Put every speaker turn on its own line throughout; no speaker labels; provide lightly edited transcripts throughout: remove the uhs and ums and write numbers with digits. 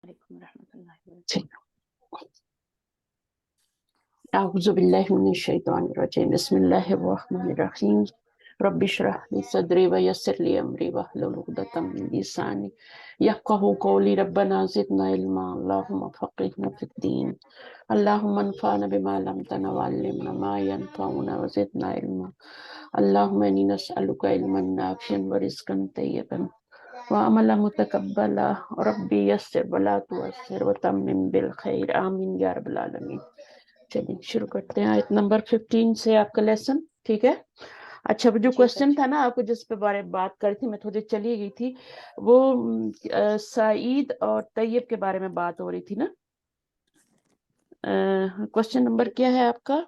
علیکم ورحمۃ اللہ وبرکاتہ۔ اعوذ باللہ من الشیطان الرجیم، بسم اللہ الرحمن الرحیم۔ رب اشرح لی صدری ویسر لی امری واحلل عقدۃ من لسانی یفقہوا قولی۔ ربنا زدنا علما، اللہم فقہنا فی الدین، اللہم انفعنا بما علمتنا وعلمنا ما ینفعنا وزدنا علما۔ اللہم انی نسألک علما نافعا ورزقا طیبا وعملا متقبلا، ربی یسر ولا تعسر وتمم بالخیر، آمین یا رب العالمین۔ چلیے شروع کرتے ہیں آیت نمبر 15 سے آپ کا لیسن، ٹھیک ہے؟ اچھا، وہ جو کوشچن تھا نا آپ کو جس پہ بارے میں بات کری تھی، میں تھوڑی چلی گئی تھی، وہ سعید اور طیب کے بارے میں بات ہو رہی تھی نا۔ کوشچن نمبر کیا ہے آپ کا؟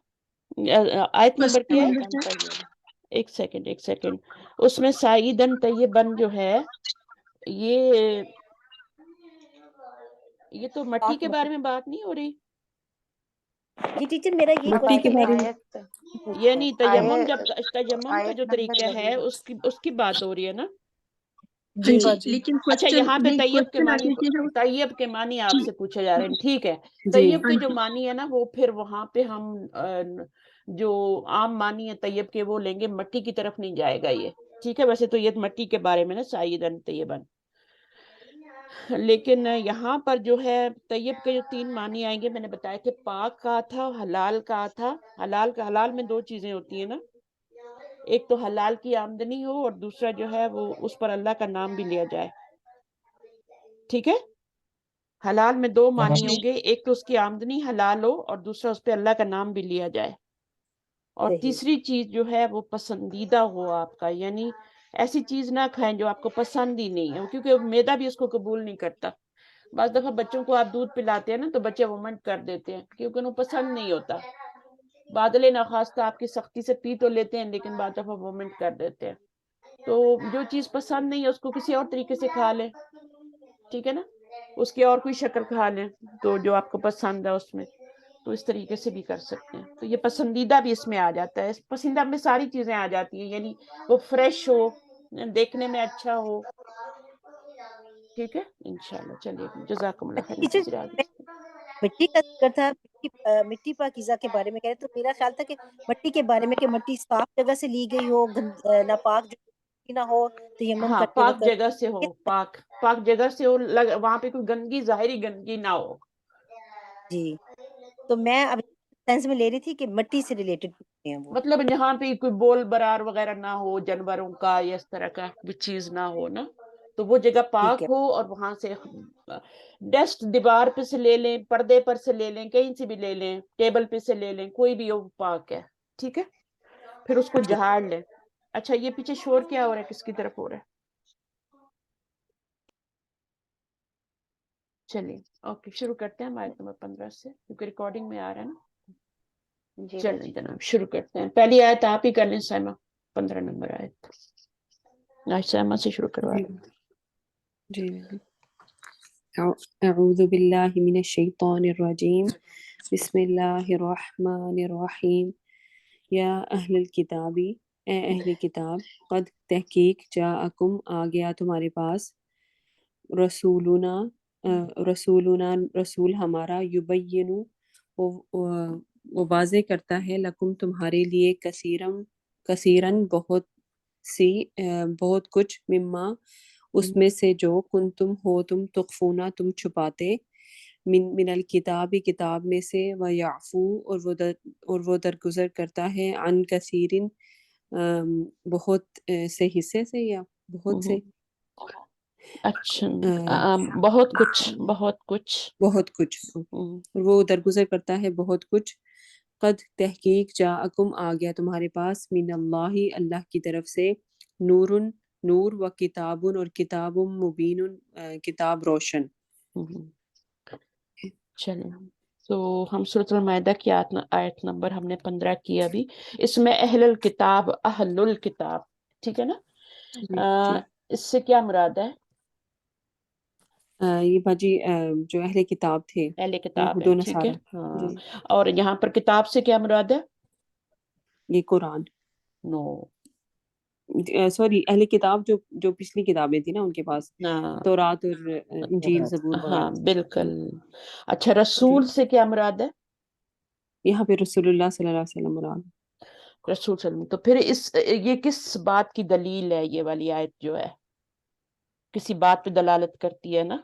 آیت نمبر کیا ہے؟ ایک سیکنڈ، اس میں سعیدن طیبن جو ہے، یہ تو مٹی کے بارے میں بات نہیں ہو رہی؟
جی ٹیچر، میرا یہ
مٹی کے بارے میں یعنی تیمم، جب تیمم کا جو طریقہ ہے اس کی بات ہو رہی ہے نا؟
جی
لیکن
اچھا، یہاں پہ طیب کے معنی، طیب کے معنی آپ سے پوچھے جا رہے ہیں، ٹھیک ہے؟ طیب کے جو معنی ہے نا، وہ پھر وہاں پہ ہم جو عام معنی ہے طیب کے وہ لیں گے، مٹی کی طرف نہیں جائے گا یہ، ٹھیک ہے؟ ویسے تو یہ مٹی کے بارے میں نا، سعیدن طیبن، لیکن یہاں پر جو ہے طیب کے جو 3 معنی آئیں گے، میں نے بتایا کہ پاک کا تھا، حلال کا تھا۔ حلال میں 2 چیزیں ہوتی ہیں نا، ایک تو حلال کی آمدنی ہو، اور دوسرا جو ہے وہ اس پر اللہ کا نام بھی لیا جائے، ٹھیک ہے؟ حلال میں 2 معنی ہوں گے، ایک تو اس کی آمدنی حلال ہو، اور دوسرا اس پہ اللہ کا نام بھی لیا جائے، اور تیسری چیز جو ہے وہ پسندیدہ ہو آپ کا، یعنی ایسی چیز نہ کھائیں جو آپ کو پسند ہی نہیں ہے، کیونکہ معدہ بھی اس کو قبول نہیں کرتا۔ بعض دفعہ بچوں کو آپ دودھ پلاتے ہیں نا تو بچے وومنٹ کر دیتے ہیں کیونکہ انہیں پسند نہیں ہوتا۔ بادل ناخواستہ آپ کی سختی سے پی تو لیتے ہیں، لیکن بعض دفعہ وومنٹ کر دیتے ہیں۔ تو جو چیز پسند نہیں ہے اس کو کسی اور طریقے سے کھا لیں، ٹھیک ہے نا؟ اس کی اور کوئی شکل کھا لیں تو جو آپ کو پسند ہے اس میں، تو اس طریقے سے بھی کر سکتے ہیں۔ تو یہ پسندیدہ بھی اس میں آ جاتا ہے، پسندیدہ میں ساری چیزیں آ جاتی ہیں، یعنی وہ فریش ہو، دیکھنے میں اچھا ہو، ٹھیک ہے؟ انشاءاللہ۔ چلیے، جزاکم اللہ خیر۔
ٹیچر، مٹی کا ذکر تھا، مٹی پاکیزہ کے بارے میں کہہ رہے، تو میرا خیال تھا کہ مٹی کے بارے میں کہ مٹی صاف جگہ سے لی گئی ہو، ناپاک جگہ نہ ہو تیمم
ہاں،
کرتے
پاک
وقت۔
جگہ سے ہو، پاک جگہ سے ہو، وہاں پہ کوئی گندگی، ظاہری گندگی نہ ہو۔
جی، تو میں اب سینس میں لے رہی تھی کہ مٹی سے ریلیٹڈ ہیں وہ،
مطلب جہاں پہ کوئی بول برار وغیرہ نہ ہو، جانوروں کا یا اس طرح کا بھی چیز نہ ہو نا، تو وہ جگہ
ٹھیک
پاک
ہے۔
ہو، اور وہاں سے ڈسٹ دیوار پہ سے لے لیں، پردے پر سے لے لیں، کہیں سے بھی لے لیں، ٹیبل پہ سے لے لیں، کوئی بھی ہو پاک ہے، ٹھیک ہے؟ پھر اس کو جھاڑ لیں۔ اچھا، یہ پیچھے شور کیا ہو رہا ہے؟ کس کی طرف ہو رہا ہے؟ چلیے اوکے، شروع کرتے ہیں آیت نمبر 15 سے، کیونکہ ریکارڈنگ میں آ رہا ہے نا۔ چلیں جناب، شروع کرتے ہیں۔ پہلی آیت آپ ہی کر لیں سائمہ، 15 نمبر آیت۔ آج سائمہ سے شروع کروا رہے ہیں۔
جی، اعوذ باللہ من الشیطان الرجیم، بسم اللہ الرحمن الرحیم۔ یا اہل الکتابی، اے اہل کتاب، قد تحقیق جاءکم آ گیا تمہارے پاس، رسولنا رسول ہمارا، یبین وہ واضح کرتا ہے، لکم تمہارے لیے، کثیرن بہت کچھ، مما اس میں سے جو، کنتم ہو تم، تخفونا تم چھپاتے، من الکتاب کتاب میں سے، ویعفو اور وہ درگزر کرتا ہے، عن کثیرن بہت سے حصے سے، یا بہت سے
اچھا، بہت کچھ
بہت کچھ، اور وہ درگزر کرتا ہے بہت کچھ، قد تحقیق جاءکم آ گیا تمہارے پاس، من اللہ اللہ کی طرف سے، نور و کتابن اور کتاب مبین کتاب روشن۔
چلیں، تو ہم سورۃ المائدہ کی آیت نمبر ہم نے 15 کی ابھی۔ اس میں اہل الکتاب، ٹھیک ہے نا؟ اس سے کیا مراد ہے؟
یہ باجی جو اہل کتاب تھے،
اہل کتاب
یہود
ہے،
و
ٹھیک ہے،
نصارہ،
ہاں۔
جی،
اور یہاں پر کتاب سے کیا مراد ہے؟
یہ قرآن،
نو،
سوری اہل کتاب جو پچھلی کتابیں تھی نا ان کے پاس،
ہاں
تورات اور انجیل زبور
ہاں
وغیرہ.
بالکل. اچھا
جی
رسول سے کیا مراد ہے؟
یہاں پہ رسول اللہ صلی اللہ علیہ وسلم مراد.
رسول صلی اللہ علیہ وسلم. تو پھر یہ کس بات کی دلیل ہے؟ یہ والی آیت جو ہے کسی بات پہ دلالت کرتی ہے نا.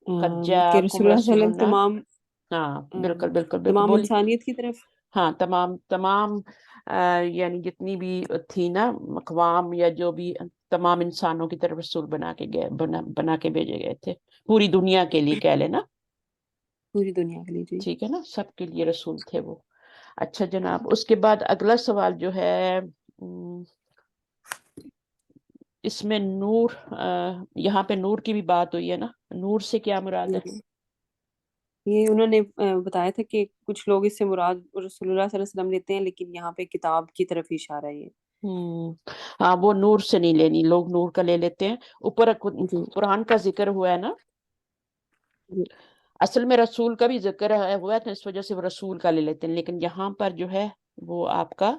قد
کہ
جاءکم
رسول اللہ صلی اللہ علیہ وسلم
رسولنا.
تمام
ہاں بالکل بالکل بالکل
تمام
بولی.
انسانیت کی طرف.
ہاں تمام یعنی جتنی بھی تھی نا اقوام یا جو بھی تمام انسانوں کی طرف رسول بنا کے بھیجے گئے تھے. پوری دنیا کے لیے کہہ لینا.
پوری دنیا کے لیے. جی
ٹھیک ہے نا، سب کے لیے رسول تھے وہ. اچھا جناب، اس کے بعد اگلا سوال جو ہے اس میں نور، یہاں پہ نور کی بھی بات ہوئی ہے نا. نور سے کیا مراد ہے؟
یہ انہوں نے بتایا تھا کہ کچھ لوگ اس سے مراد رسول اللہ صلی اللہ علیہ وسلم لیتے ہیں، لیکن یہاں پہ کتاب کی طرف ہی اشارہ ہے یہ.
ہاں وہ نور سے نہیں لینی، لوگ نور کا لے لیتے ہیں. اوپر
جی
قرآن کا ذکر ہوا ہے نا.
جی
اصل میں رسول کا بھی ذکر ہوا ہے تو اس وجہ سے وہ رسول کا لے لیتے ہیں، لیکن یہاں پر جو ہے وہ آپ کا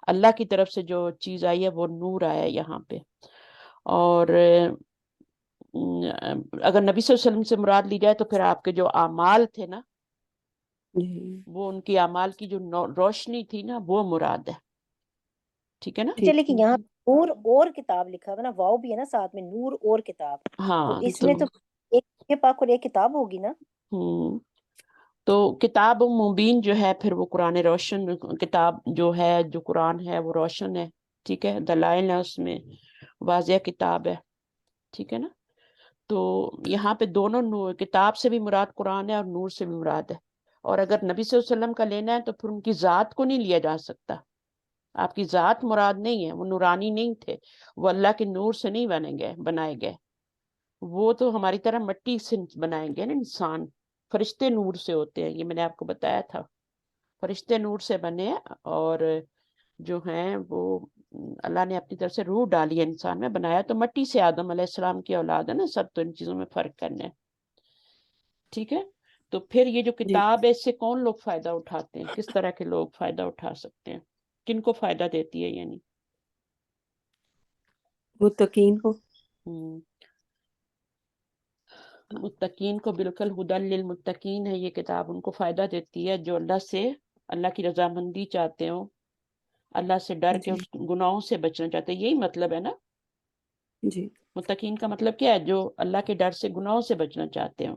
اللہ کی طرف سے جو چیز آئی ہے وہ نور آیا ہے یہاں پہ. اور اگر نبی صلی اللہ علیہ وسلم سے مراد لی جائے تو پھر آپ کے جو اعمال تھے نا،
جی
وہ ان کی اعمال کی جو روشنی تھی نا وہ مراد ہے. ٹھیک ہے نا.
اچھا لیکن یہاں نور اور کتاب لکھا ہوا نا، واو بھی ہے نا ساتھ میں، نور اور کتاب. تو
ہاں
اس میں تو ایک پاک اور ایک کتاب ہوگی نا.
تو کتاب مبین جو ہے پھر وہ قرآن روشن کتاب جو ہے، جو قرآن ہے وہ روشن ہے. ٹھیک ہے، دلائل ہے اس میں، واضح کتاب ہے. ٹھیک ہے نا. تو یہاں پہ دونوں کتاب سے بھی مراد قرآن ہے اور نور سے بھی مراد ہے. اور اگر نبی صلی اللہ علیہ وسلم کا لینا ہے تو پھر ان کی ذات کو نہیں لیا جا سکتا. آپ کی ذات مراد نہیں ہے، وہ نورانی نہیں تھے، وہ اللہ کے نور سے نہیں بنائے گئے. وہ تو ہماری طرح مٹی سے بنائے گئے نا انسان. فرشتے نور سے ہوتے ہیں، یہ میں نے آپ کو بتایا تھا. فرشتے نور سے بنے اور جو ہیں وہ اللہ نے اپنی طرف سے روح ڈالی ہے انسان میں. بنایا تو مٹی سے، آدم علیہ السلام کی اولاد ہے نا سب. تو ان چیزوں میں فرق کرنا ہے. ٹھیک ہے. تو پھر یہ جو
جی
کتاب ہے اس سے کون لوگ فائدہ اٹھاتے ہیں؟ کس طرح کے لوگ فائدہ اٹھا سکتے ہیں؟ کن کو فائدہ دیتی ہے؟ یعنی
متقین کو.
متقین کو. بالکل، ہدی للمتقین ہے یہ کتاب. ان کو فائدہ دیتی ہے جو اللہ کی رضامندی چاہتے ہو، اللہ سے ڈر کے
جی
اس گناہوں سے بچنا چاہتے ہیں. یہی مطلب ہے نا.
جی
متقین کا مطلب کیا ہے؟ جو اللہ کے ڈر سے گناہوں سے بچنا چاہتے ہو.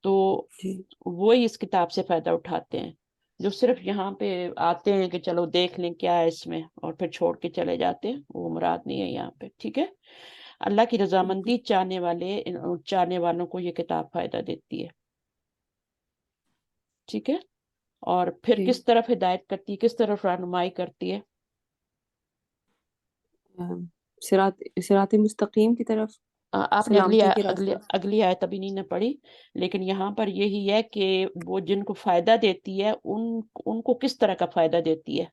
تو
جی
وہی اس کتاب سے فائدہ اٹھاتے ہیں. جو صرف یہاں پہ آتے ہیں کہ چلو دیکھ لیں کیا ہے اس میں اور پھر چھوڑ کے چلے جاتے ہیں، وہ مراد نہیں ہے یہاں پہ. ٹھیک ہے. اللہ کی رضامندی چاہنے والوں کو یہ کتاب فائدہ دیتی ہے. ٹھیک ہے. اور پھر
جی
کس طرف ہدایت کرتی ہے، کس طرف رہنمائی کرتی ہے؟
صراط مستقیم کی طرف،
آپ نے
سلامتی کے راستے.
اگلی آیت ابھی نہیں نہ پڑھی، لیکن یہاں پر یہی ہے کہ وہ جن کو فائدہ دیتی ہے ان کو کس طرح کا فائدہ دیتی ہے،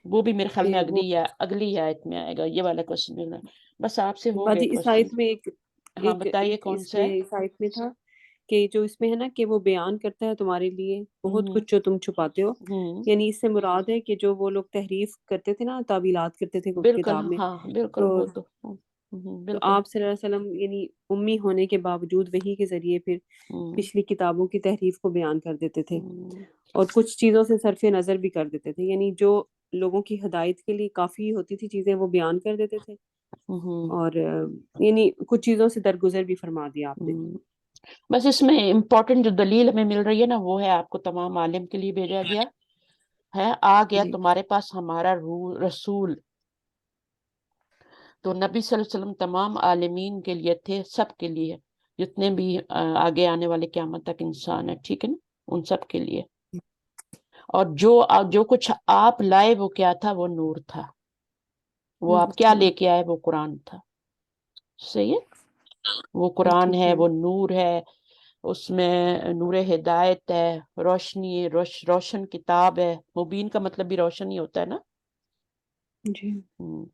وہ بھی میرے خیال میں
وہ
اگلی آیت میں آئے گا. یہ والا کوشچن بس آپ سے ہو گئے
باجی اس
کوشچن.
آیت میں
ہاں بتائیے کون
اس
سا
میں
ہے؟
اس آیت میں تھا کہ جو اس میں ہے نا کہ وہ بیان کرتا ہے تمہارے لیے بہت کچھ جو تم چھپاتے ہو. یعنی اس سے مراد ہے کہ جو وہ لوگ تحریف کرتے تھے نا، تعویلات کرتے تھے
بالکل.
کتاب میں،
ہاں بالکل.
تو
وہ تو
تو
بالکل.
آپ صلی اللہ علیہ وسلم یعنی امی ہونے کے باوجود وحی کے ذریعے پھر پچھلی کتابوں کی تحریف کو بیان کر دیتے تھے اور کچھ چیزوں سے صرف نظر بھی کر دیتے تھے. یعنی جو لوگوں کی ہدایت کے لیے کافی ہوتی تھی چیزیں وہ بیان کر دیتے تھے، اور یعنی کچھ چیزوں سے درگزر بھی فرما دیا آپ نے.
بس اس میں امپورٹنٹ جو دلیل ہمیں مل رہی ہے نا وہ ہے آپ کو تمام عالم کے لیے بھیجا گیا ہے. آ گیا
جی
تمہارے پاس ہمارا رسول. تو نبی صلی اللہ علیہ وسلم تمام عالمین کے لیے تھے، سب کے لیے، جتنے بھی آگے آنے والے قیامت تک انسان ہے. ٹھیک ہے نا، ان سب کے لیے. اور جو کچھ آپ لائے وہ کیا تھا؟ وہ نور تھا. وہ آپ کیا لے کے آئے؟ وہ قرآن تھا. صحیح ہے. وہ قرآن ہے، وہ نور ہے، اس میں نور ہدایت ہے، روشنی ہے، روشن کتاب ہے. مبین کا مطلب بھی روشن ہی ہوتا ہے نا.
جی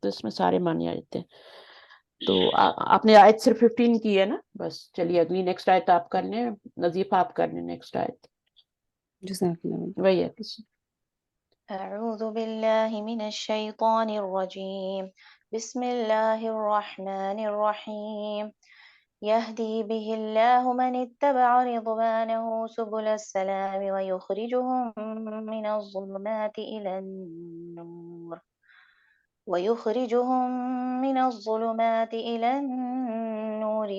تو اس میں سارے معنی آ جاتے ہیں. تو آپ نے آیت صرف 15 کی ہے نا. بس چلیے اگلی نیکسٹ آیت آپ کر لیں. نظیفہ آپ کر لیں نیکسٹ آیت.
جزاک اللہ.
وہی ہے.
أعوذ بالله من الشيطان الرجيم بسم الله الرحمن الرحيم يهدي به الله من اتبع رضوانه سبل السلام ويخرجهم من الظلمات إلى النور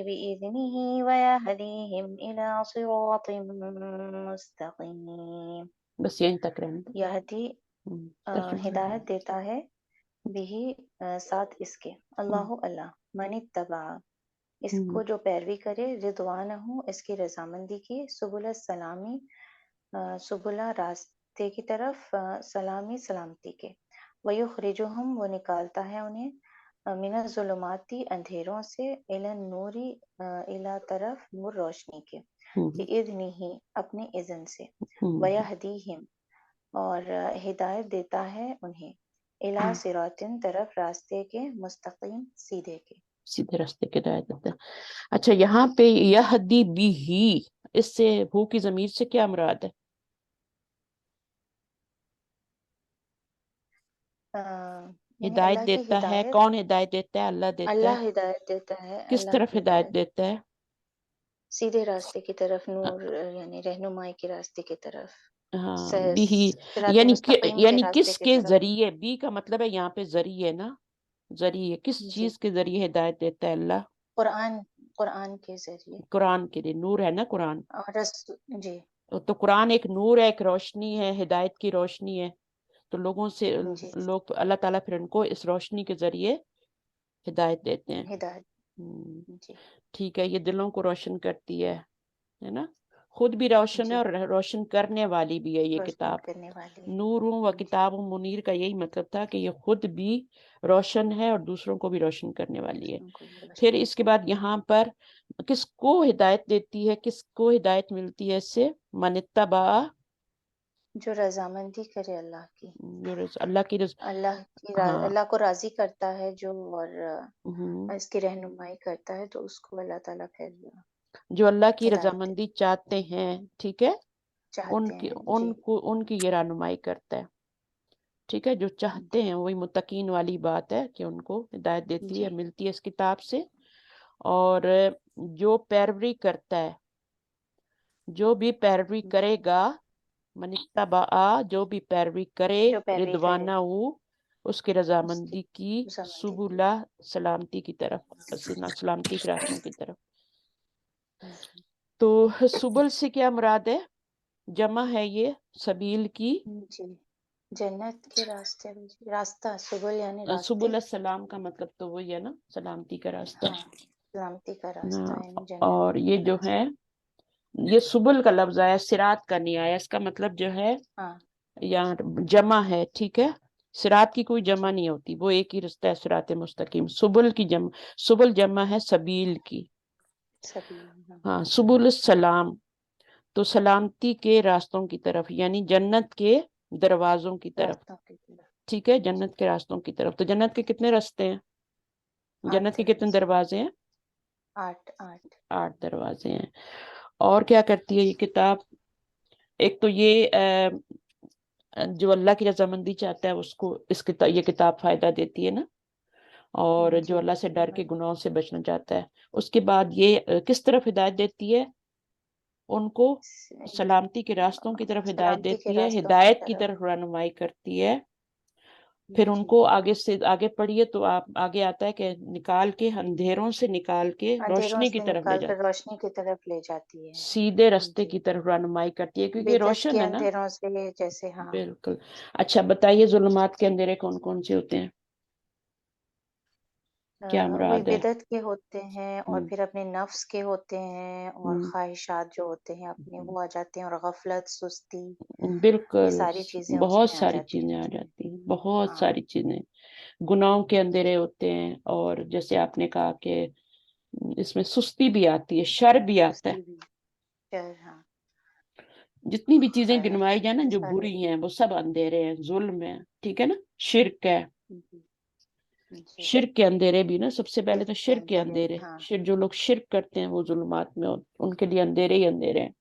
بإذنه ويهديهم إلى صراط مستقيم
بس یہیں تک رہنے دیں۔
یہدی
ترجمہ۔
ہدایت دیتا ہے بھی ساتھ اس کے اللہ اللہ من اتبع اس کو جو پیروی کرے رضوانہ اس کی رضامندی کی سبل السلامی سبلا راستے کی طرف سلامی سلامتی کے ویخرجہم وہ نکالتا ہے انہیں من الظلماتی اندھیروں سے الی النوری الی طرف نور روشنی کے بإذنہ اپنے اذن سے ویہدیہم اور ہدایت دیتا ہے انہیں الی صراطن طرف راستے کے مستقیم سیدھے کے
سیدھے راستے کے ہدایت دیتا ہے۔ اچھا یہاں پہ یہدی بھی ہی، اس سے ہو کی ضمیر سے کیا مراد ہے؟
یعنی
ہدایت
اللہ کی
دیتا ہے،
ہدایت
کون ہدایت دیتا ہے؟ اللہ دیتا ہے۔
اللہ ہدایت دیتا ہے
کس
اللہ
طرف
دیتا
ہدایت
ہے
دیتا ہے؟
سیدھے راستے کی طرف نور یعنی رہنمائی کے راستے کی طرف
ہاں بھی،
صراط
یعنی
مستقیم کے
یعنی
راستے
کس
کی
کے
طرف
ذریعے؟ بھی کا مطلب ہے یہاں پہ ذریعے نا، ذریعے کس
جی
چیز کے ذریعے ہدایت دیتا ہے اللہ؟
قرآن کے ذریعے
قرآن کے لیے، نور ہے نا قرآن،
اور جی
تو قرآن ایک نور ہے، ایک روشنی ہے، ہدایت کی روشنی ہے، تو لوگوں سے
جی
لوگ اللہ تعالیٰ پھر ان کو اس روشنی کے ذریعے ہدایت دیتے ہیں۔
ہدایت
ہم،
جی
ٹھیک ہے، یہ دلوں کو روشن کرتی ہے نا، خود بھی روشن ہے
جی
اور روشن کرنے والی بھی ہے یہ
روشن
کتاب۔
کرنے والی
نور و
ہے جی
کتاب منیر کا یہی مطلب تھا کہ یہ خود بھی روشن ہے اور دوسروں کو بھی روشن کرنے والی ہے۔
دوسروں کو بھی
پھر
روشن
اس کے بعد یہاں پر کس کو ہدایت دیتی ہے، کس کو ہدایت ملتی ہے اس سے؟ من اتبع،
جو رضامندی کرے اللہ کی
اللہ کی ہاں
اللہ کو راضی کرتا ہے جو اور
ہم،
اس کی رہنمائی کرتا ہے تو اس کو اللہ تعالیٰ پھر
جو اللہ کی
ہدایت
رضامندی چاہتے ہیں، ٹھیک ہے، ان
چاہتے
کی
ہیں
ان
جی
کو ان کی یہ رہنمائی کرتا ہے، ٹھیک ہے، جو چاہتے
جی
ہیں وہی متقین والی بات ہے کہ ان کو ہدایت دیتی
جی
ہے، ملتی ہے اس کتاب سے۔ اور جو پیروی کرتا ہے، جو بھی پیروی کرے گا، من اتبع، جو بھی پیروی کرے
جو پیروی کرے
رضوانہ اس کی
اس کی
رضامندی کی
رضامندی کی
سبلا سلامتی کی طرف، سلامتی کے راستوں کی طرف۔ تو سبل سے کیا مراد ہے؟ جمع ہے یہ سبیل کی،
جی جنت کے راستے راستہ سبل یعنی راستے
سبل السلام کا مطلب تو وہی ہے نا، سلامتی کا راستہ۔
ہاں سلامتی کا راستہ
ہاں،
یعنی جنت
اور یہ
کا
جو
راستہ
ہے یہ سبل کا لفظ آیا، صراط کا نہیں آیا، اس کا مطلب جو ہے
ہاں
یہاں جمع ہے، ٹھیک ہے، صراط کی کوئی جمع
جی
نہیں ہوتی، وہ ایک ہی رستہ ہے صراط مستقیم۔ سبل کی جمع، سبل جمع ہے سبیل کی،
سبھی ہاں
ہاں، سبل السلام، تو سلامتی کے راستوں کی طرف، یعنی جنت کے دروازوں کی طرف،
راستوں کی طرف
ٹھیک ہے،
جی
جنت کے راستوں کی طرف۔ تو جنت کے کتنے راستے ہیں؟
8
جنت کے کتنے
دروازے
دروازے ہیں؟
8
8 دروازے ہیں۔ اور کیا کرتی ہے یہ کتاب؟ ایک تو یہ جو اللہ کی رضامندی چاہتا ہے اس کو یہ کتاب فائدہ دیتی ہے نا، اور جو
جی
اللہ سے ڈر کے گناہوں سے بچنا چاہتا ہے، اس کے بعد یہ کس طرف ہدایت دیتی ہے؟ ان کو سلامتی کے راستوں کی طرف ہدایت
سلامتی کے
دیتی ہے،
راستوں
ہدایت کی طرف رہنمائی کرتی ہے۔ پھر ان
جی
کو آگے سے آگے پڑھیے تو آپ آگے آتا ہے کہ نکال کے، اندھیروں سے نکال کے
اندھیروں
روشنی کی
سے
طرف لے
نکال کر
جاتی،
روشنی کی طرف لے جاتی ہے
سیدھے رستے
جی
کی طرف رہنمائی کرتی ہے، کیونکہ یہ
بدعت
روشن
کے
ہے نا۔
اندھیروں سے جیسے ہاں
بالکل۔ اچھا بتائیے ظلمات کے اندھیرے کون کون سے ہوتے ہیں؟ کیا
وہی
مراد ہے؟
بدعت کے ہوتے ہیں اور
ہم،
پھر اپنے نفس کے ہوتے ہیں اور
ہم،
خواہشات جو ہوتے ہیں اپنے وہ آ جاتے ہیں اور غفلت سستی یہ
بالکل،
ساری چیزیں اس
بہت
میں آ
ساری
جاتی
چیزیں آ
ہیں
جاتی ہیں، بہت
ہاں
ساری چیزیں، گناہوں کے اندھیرے ہوتے ہیں، اور جیسے آپ نے کہا کہ اس میں سستی بھی آتی ہے، شر بھی آتا ہے،
سستی بھی ہاں
جتنی بھی چیزیں گنوائی جائیں نا جو
شر
بری ہیں وہ سب اندھیرے ہیں، ظلم ہے، ٹھیک ہے نا، شرک ہے،
جی جی
شرک کے اندھیرے بھی نا، سب سے پہلے تو شرک کے
اندھیرے
اندھیرے،
ہاں
جو لوگ شرک کرتے ہیں وہ ظلمات میں ان کے لیے اندھیرے ہی اندھیرے ہیں۔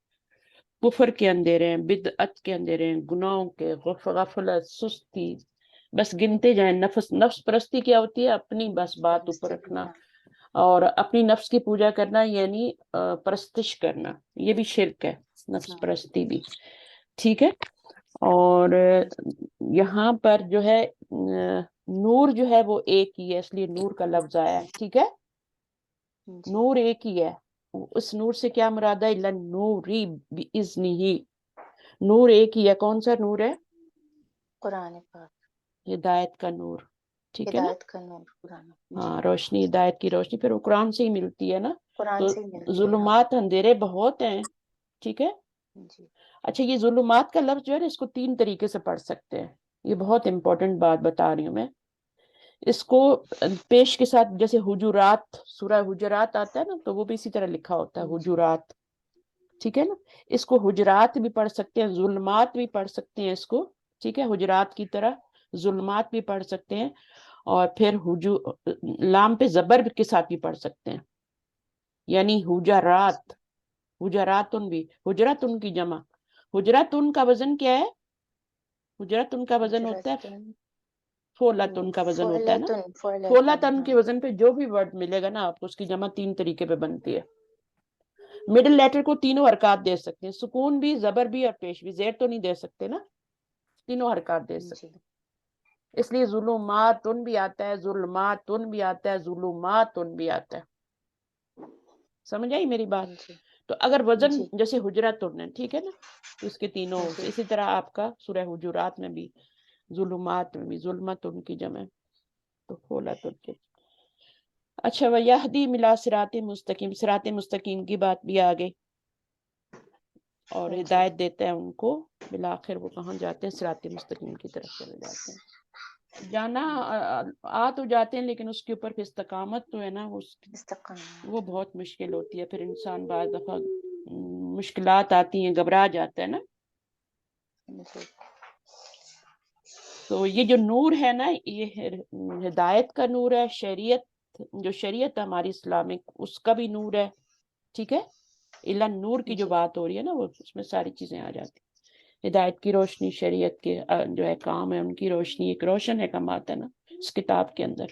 کفر کے اندھیرے ہیں، بدعت کے اندھیرے ہیں، گناہوں کے، غفلت، سستی، بس گنتے جائیں۔ نفس پرستی کیا ہوتی ہے؟ اپنی بس بات اوپر رکھنا اور اپنی نفس کی پوجا کرنا، یعنی پرستش کرنا، یہ بھی شرک ہے، نفس پرستی بھی، ٹھیک ہے۔ اور یہاں پر جو ہے نور جو ہے وہ ایک ہی ہے، اس لیے نور کا لفظ آیا ہے، ٹھیک ہے، نور ایک ہی ہے۔ اس نور سے کیا مراد ہے؟ لَنُّورِ بِإِذْنِهِ، نور ایک ہی ہے۔ کون سا نور ہے؟
قرآن پاک،
ہدایت کا نور، ٹھیک ہے نا؟
ہدایت کا نور قرآن،
ہاں، روشنی، ہدایت کی روشنی پھر وہ قرآن سے ہی ملتی ہے نا۔
قرآن
تو
سے ملتی ہے۔
ظلمات، اندھیرے بہت ہیں، ٹھیک ہے۔
جی
اچھا، یہ ظلمات کا لفظ جو ہے نا، اس کو 3 طریقے سے پڑھ سکتے ہیں، یہ بہت امپورٹنٹ بات بتا رہی ہوں میں۔ اس کو پیش کے ساتھ، جیسے حجرات، سورہ حجرات آتا ہے نا، تو وہ بھی اسی طرح لکھا ہوتا ہے، حجرات، ٹھیک ہے نا۔ اس کو حجرات بھی پڑھ سکتے ہیں، ظلمات بھی پڑھ سکتے ہیں اس کو، ٹھیک ہے، حجرات کی طرح ظلمات بھی پڑھ سکتے ہیں، اور پھر لام پہ زبر کے ساتھ بھی پڑھ سکتے ہیں، یعنی حجرات، حجراتن بھی، حجراتن کی جمع، حجراتن کا وزن کیا ہے؟ حجراتن کا وزن ہوتا ہے فولاتن کا وزن ہوتا ہے نا۔ فولاتن کے وزن پہ جو بھی ورڈ ملے گا نا آپ کو، اس کی جمع 3 طریقے پہ بنتی ہے۔ مڈل لیٹر کو تینوں حرکات دے سکتے ہیں، سکون بھی، زبر بھی اور پیش بھی، زیر تو نہیں دے سکتے نا، تینوں حرکات دے سکتے ہیں۔ اس لیے ظلماتن بھی آتا ہے، ظلماتن بھی آتا ہے، ظلماتن بھی آتا ہے۔ سمجھ آئی میری بات؟ تو اگر وزن جیسے حجراتن ہے، ٹھیک ہے نا، تو اس کے تینوں، اسی طرح آپ کا سورہ حجرات میں بھی، ظلمات میں بھی، ظلمتن کی جمع، تو فولاتن کی۔ اچھا، وَيَهْدِي مِلَىٰ صِرَاطٍ مستقیم، صراط مستقیم کی بات بھی آ گئی، اور ہدایت دیتا ہے ان کو، بالآخر وہ کہاں جاتے ہیں؟ صراط مستقیم کی طرف چلے جاتے ہیں۔ جانا آ تو جاتے ہیں، لیکن اس کے اوپر پھر استقامت تو ہے نا، وہ بہت مشکل ہوتی ہے، پھر انسان بعض دفعہ مشکلات آتی ہیں، گھبرا جاتا ہے نا۔ تو یہ جو نور ہے نا، یہ ہدایت کا نور ہے، شریعت، جو شریعت ہے ہماری اسلامک، اس کا بھی نور ہے، ٹھیک ہے۔ الا نور کی جو بات ہو رہی ہے نا، وہ اس میں ساری چیزیں آ جاتی ہیں، ہدایت کی روشنی، شریعت کے جو احکام ہے ان کی روشنی، ایک روشن احکامات ہے نا اس کتاب کے اندر۔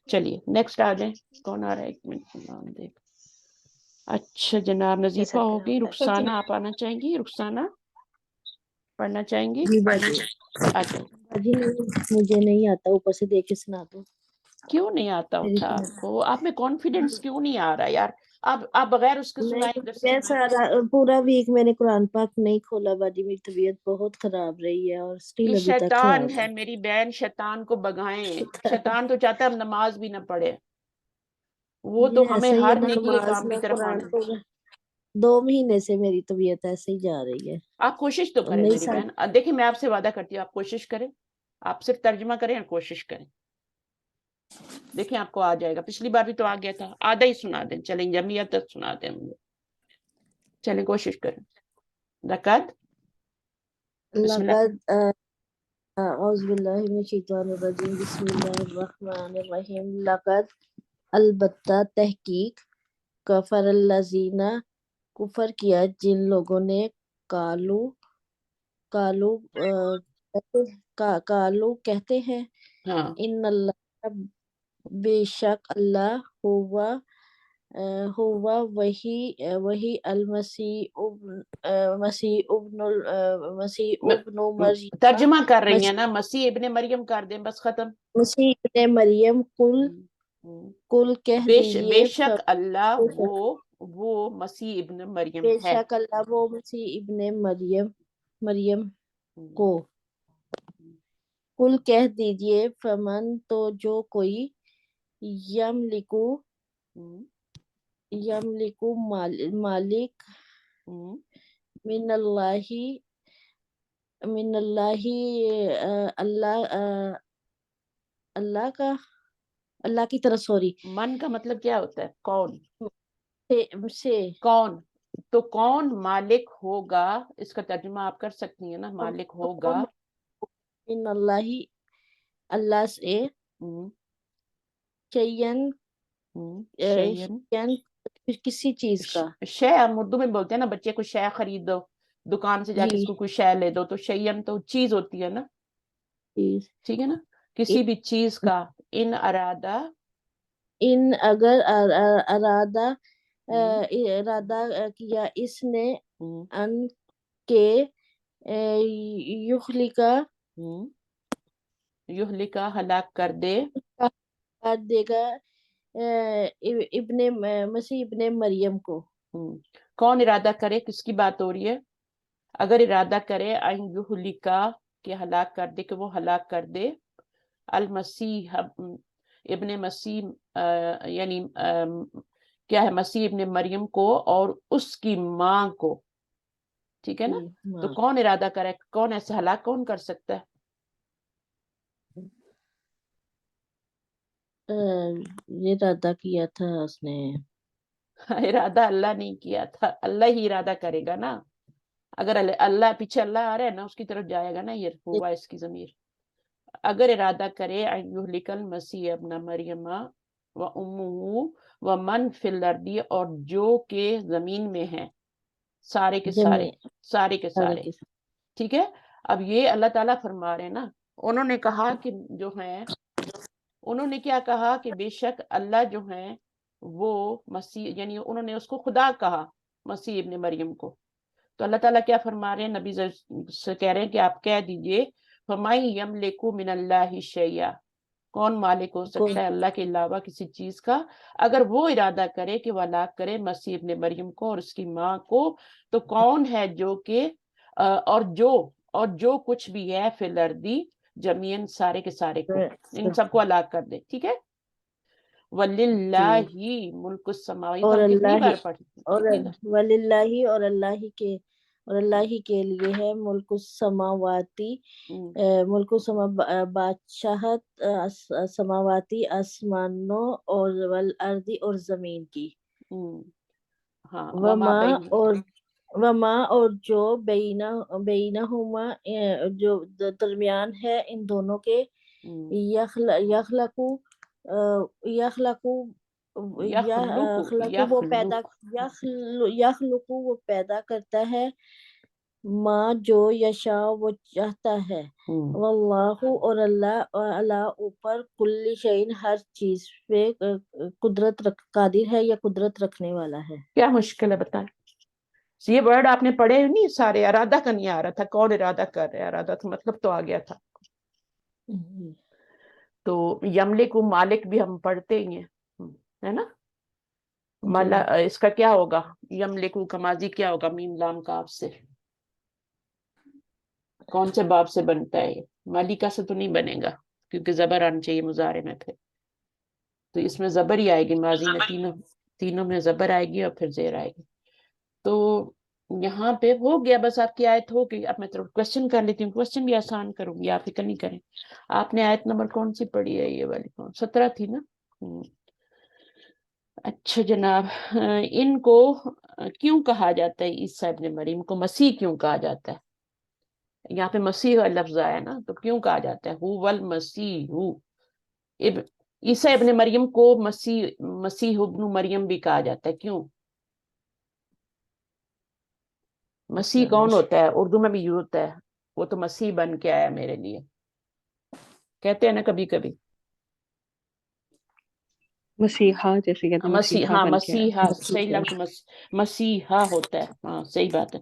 چلیے نیکسٹ آ جائیں، کون آ رہا ہے؟ 1 منٹ نام دیکھ۔ اچھا جناب، نظیفہ ہو گئی، رخسانہ آپ آنا چاہیں گی؟ رخسانہ پڑھنا چاہیں گی؟
جی باجی،
آ جائیں۔
باجی مجھے نہیں آتا، اوپر سے دیکھ کے سنا دو۔
کیوں نہیں آتا ہوتا آپ کو؟ آپ میں کانفیڈنس کیوں نہیں آ رہا یار؟ آپ بغیر اس کے سنائے ادھر سے
میں سارا پورا ویک میں نے قرآن پاک نہیں کھولا باجی، میری طبیعت بہت خراب رہی ہے، اور سٹل
یہ
ابھی تک
شیطان
خراب
ہے میری بہن، شیطان کو بگائیں۔ شیطان تو چاہتا ہے ہم نماز بھی نہ پڑھے، وہ تو
یہ
ہمیں
ایسے ہی ہے
ہر
نا،
نیکی کے
نماز
کام کی
نہ
طرف
قرآن
آنا۔
پورا 2 مہینے سے میری طبیعت ایسے ہی جا رہی ہے۔
آپ کوشش تو کریں
نہیں
میری بہن، دیکھیں میں آپ سے وعدہ کرتی ہوں، آپ کوشش کریں، آپ صرف ترجمہ کریں اور کوشش کریں، دیکھیں آپ کو آ جائے گا۔ پچھلی بار بھی تو آ گیا تھا، آدھا ہی سنا دیں، چلیں جمعیہ تک سنا دیں ہم لوگ، چلیں کوشش کریں۔ لقد، بسم اللہ۔
لقد اعوذ باللہ من الشیطان الرجیم، بسم اللہ الرحمن الرحیم۔ لقد، البتہ، تحقیق، کفر الذین، کفر کیا جن لوگوں نے، کالو کہتے ہیں،
ہاں،
ان اللہ، بے شک اللہ، ہوا وہی المسیح ابن مریم،
ترجمہ کر رہی ہیں نا، مسیح ابن مریم کر دیں، بس ختم۔
مسیح ابن مریم، کل کہہ
بے
دیجئے،
شک اللہ وہ مسیح ابن مریم
بے
ہے۔
شک اللہ وہ مسیح ابن مریم کو، کل کہہ دیجئے، فمن تو جو کوئی، یملکو مالک، من اللہ اللہ کی طرف، سوری،
من کا مطلب کیا ہوتا ہے؟ کون؟
سے
کون؟ تو کون مالک ہوگا، اس کا ترجمہ آپ کر سکتی ہیں نا، مالک ہوگا
من اللہ سے، شیئن
شیئن،
کسی چیز کا،
شے ہم اردو میں بولتے ہیں نا، بچے کو شے خرید دو، دکان سے جا کے
جی
اس کو کوئی شے لے دو تو شیئن تو چیز ہوتی ہے نا،
چیز
ٹھیک ہے نا، کسی بھی چیز کا ان ارادہ
ان اگر ارادہ
ہم،
ارادہ کیا اس نے
ہم،
ان کے یخلقا
ہم، یہلکا ہلاک کر دے
کر دے گا ابن مسیح ابن مریم کو.
ہم، کون ارادہ کرے، کس کی بات ہو رہی ہے؟ اگر ارادہ کرے ان یہلکا کہ ہلاک کر دے، کہ وہ ہلاک کر دے المسیح ابن مسیح یعنی کیا ہے، مسیح ابن مریم کو اور اس کی ماں کو، ٹھیک ہے نا،
جی
تو
ماں
کون ارادہ کرے، کون ایسے ہلاک کون کر سکتا ہے؟
یہ ارادہ کیا تھا اس نے.
ارادہ اللہ نہیں کیا تھا، اللہ ہی ارادہ کرے گا نا. اگر اللہ پیچھے اللہ آ رہا ہے نا، اس کی طرف جائے گا نا، یہ ہوگا اس کی ضمیر. اگر ارادہ کرے ان یہلک المسیح ابن مریم و امہ و من فی الارض، اور جو کہ زمین میں ہیں سارے کے سارے،
جميع
سارے کے
سارے
سارے،
کے
ٹھیک ہے. اب یہ اللہ تعالیٰ فرما رہے ہیں نا، انہوں نے کہا کہ جو ہیں، انہوں نے کیا کہا کہ بے شک اللہ جو ہیں وہ مسیح، یعنی انہوں نے اس کو خدا کہا، مسیح ابن مریم کو. تو اللہ تعالیٰ کیا فرما رہے ہیں، نبی سے کہہ رہے ہیں کہ آپ کہہ دیجئے فَمَن يَمْلِكُ مِنَ اللَّهِ شَيْئًا، کون مالک ہو
کو
سکتا ہے اللہ کے علاوہ کسی چیز کا، اگر وہ ارادہ کرے کہ وہ ہلاک کرے مسیح ابن مریم کو اور اس کی ماں کو، تو کون ہے جو کہ اور جو کچھ بھی ہے فی الارض جمیعاً سارے کے سارے کو، ان سب کو ہلاک کر دے، ٹھیک ہے. وَلِلَّهِ مُلْكُ السَّمَاوَاتِ، تو
اور
ہم کتنی
اللہ
بار پڑھیں،
اور
کتنی بار.
وللہ اور اللہ ہی کے لیے ہے ملک السماواتی ملک بادشاہت سماواتی آسمانوں اور والارض اور زمین کی.
ہاں وما
وما
بین،
وما اور جو بینہما جو درمیان ہے ان دونوں کے یخلقو یخلقو یخلقو وہ پیدا کرتا ہے ماں جو یشاء وہ چاہتا ہے. واللہ اور اللہ اوپر کل شیء ہر چیز پہ قدرت قادر ہے یا قدرت رکھنے والا ہے.
کیا مشکل ہے بتائیں. یہ ورڈ آپ نے پڑھے نہیں سارے، ارادہ کا نہیں آ رہا تھا، کون ارادہ کر رہے، ارادہ تو مطلب تو آ گیا تھا. تو یملک کو مالک بھی ہم پڑھتے ہی ہیں، ہے نا. مالا اس کا کیا ہوگا، یملک کا ماضی کیا ہوگا، میم لام کاف سے، کون سے باب سے بنتا ہے یہ؟ مالکہ سے تو نہیں بنے گا کیونکہ زبر آنا چاہیے مضارع میں پھر، تو اس میں زبر ہی آئے گی، ماضی میں تینوں میں زبر آئے گی اور پھر زیر آئے گی. تو یہاں پہ ہو گیا، بس آپ کی آیت ہو گئی. اب میں کوشچن کر لیتی ہوں، کوشچن بھی آسان کروں گی، آپ فکر نہیں کریں. آپ نے آیت نمبر کون سی پڑھی ہے، یہ والی 17 تھی نا. اچھا جناب، ان کو کیوں کہا جاتا ہے، عیسیٰ ابن مریم کو مسیح کیوں کہا جاتا ہے؟ یہاں پہ مسیح کا لفظ آیا نا، تو کیوں کہا جاتا ہے هو المسیح، عیسیٰ ابن مریم کو مسیح ابن مریم بھی کہا جاتا ہے، کیوں؟ مسیح کون ہوتا ہے، اردو میں بھی یوز ہوتا ہے، وہ تو مسیح بن کے آیا میرے لیے، کہتے ہیں نا کبھی کبھی.
مسیحا جیسے کہتے ہیں، مسیحا
ہاں
بن کے آیا.
مسیحا، صحیح لفظ مسیحا ہوتا ہے، ہاں صحیح بات ہے.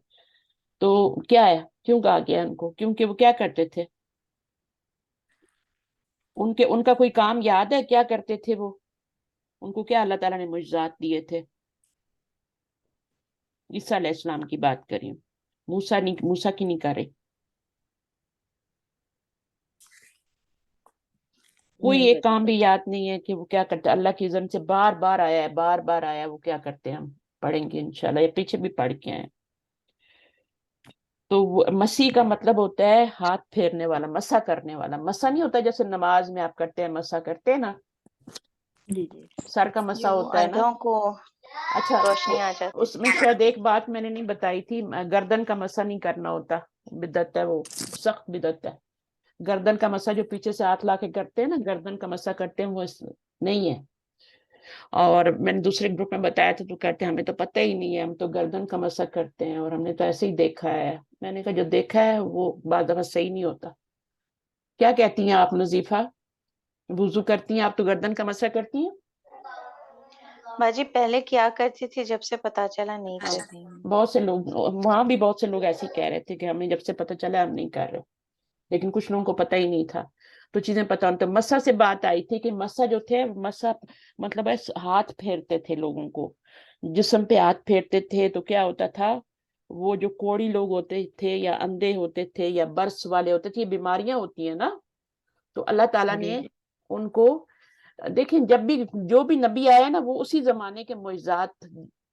تو کیا ہے، کیوں کہا گیا ان کو، کیونکہ وہ کیا کرتے تھے، ان کا کوئی کام یاد ہے، کیا کرتے تھے وہ، ان کو کیا اللہ تعالیٰ نے معجزات دیے تھے؟ عیسیٰ علیہ السلام کی بات کر رہی ہوں، موسیٰ کی نہیں کر رہی. کوئی ایک کام بھی یاد نہیں ہے کہ وہ کیا کرتے، اللہ کی اذن سے بار بار آیا وہ کیا کرتے ہیں، ہم پڑھیں گے انشاءاللہ، یا پیچھے بھی پڑھ کے آئے. تو مسیح کا مطلب ہوتا ہے ہاتھ پھیرنے والا، مسا کرنے والا. مسا نہیں ہوتا جیسے نماز میں آپ کرتے ہیں، مسا کرتے ہیں نا، سر کا مسا
جو
ہوتا ہے نا.
اندھوں کو
اچھا
روشنی آ جاتی
اس میں شاید ایک بات میں نے نہیں بتائی تھی، گردن کا مسا نہیں کرنا ہوتا، بدعت ہے، وہ سخت بدعت ہے. گردن کا مسا جو پیچھے سے ہاتھ لا کے کرتے ہیں نا، گردن کا مسا کرتے ہیں، وہ نہیں ہے. اور میں نے دوسرے گروپ میں بتایا تھا تو کہتے ہیں ہمیں تو پتہ ہی نہیں ہے، ہم تو گردن کا مسح کرتے ہیں اور ہم نے تو ایسے ہی دیکھا ہے. میں نے کہا جو دیکھا ہے وہ بعض دفعہ صحیح نہیں ہوتا. کیا کہتی ہیں آپ نظیفہ؟ وضو کرتی ہیں آپ تو گردن کا مسح کرتی ہیں؟
باجی پہلے کیا کرتی تھی، جب سے پتا چلا نہیں
ہاں،
کر رہی ہوں.
بہت سے لوگ وہاں بھی بہت سے لوگ ایسے ہی کہہ رہے تھے کہ ہمیں جب سے پتہ چلا ہم نہیں کر رہے، لیکن کچھ لوگوں کو پتہ ہی نہیں تھا تو چیزیں پتہ ہونے. تو مسح سے بات آئی تھی کہ مسح جو تھے، مسح مطلب ہے ہاتھ پھیرتے تھے لوگوں کو، جسم پہ ہاتھ پھیرتے تھے تو کیا ہوتا تھا، وہ جو کوڑی لوگ ہوتے تھے یا اندھے ہوتے تھے یا برس والے ہوتے تھے، یہ بیماریاں ہوتی ہیں نا، تو اللہ تعالیٰ
جی
نے
جی
ان کو، دیکھیں جب بھی جو بھی نبی آیا نا وہ اسی زمانے کے معجزات،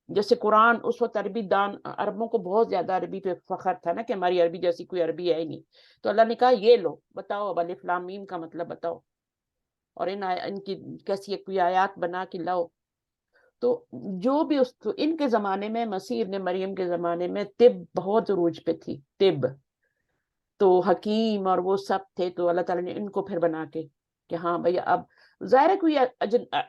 جیسے قرآن اس وقت عربی دان، عربوں کو بہت زیادہ عربی پہ فخر تھا نا کہ ہماری عربی جیسی کوئی عربی ہے ہی نہیں، تو اللہ نے کہا یہ لو بتاؤ اب الف لام میم کا مطلب بتاؤ اور ان کی کیسی کوئی آیات بنا کے لاؤ. تو جو بھی ان کے زمانے میں، مسیح ابن مریم کے زمانے میں طب بہت عروج پہ تھی، طب تو حکیم اور وہ سب تھے، تو اللہ تعالیٰ نے ان کو پھر بنا کے کہ ہاں بھئی اب ظاہر ہے کوئی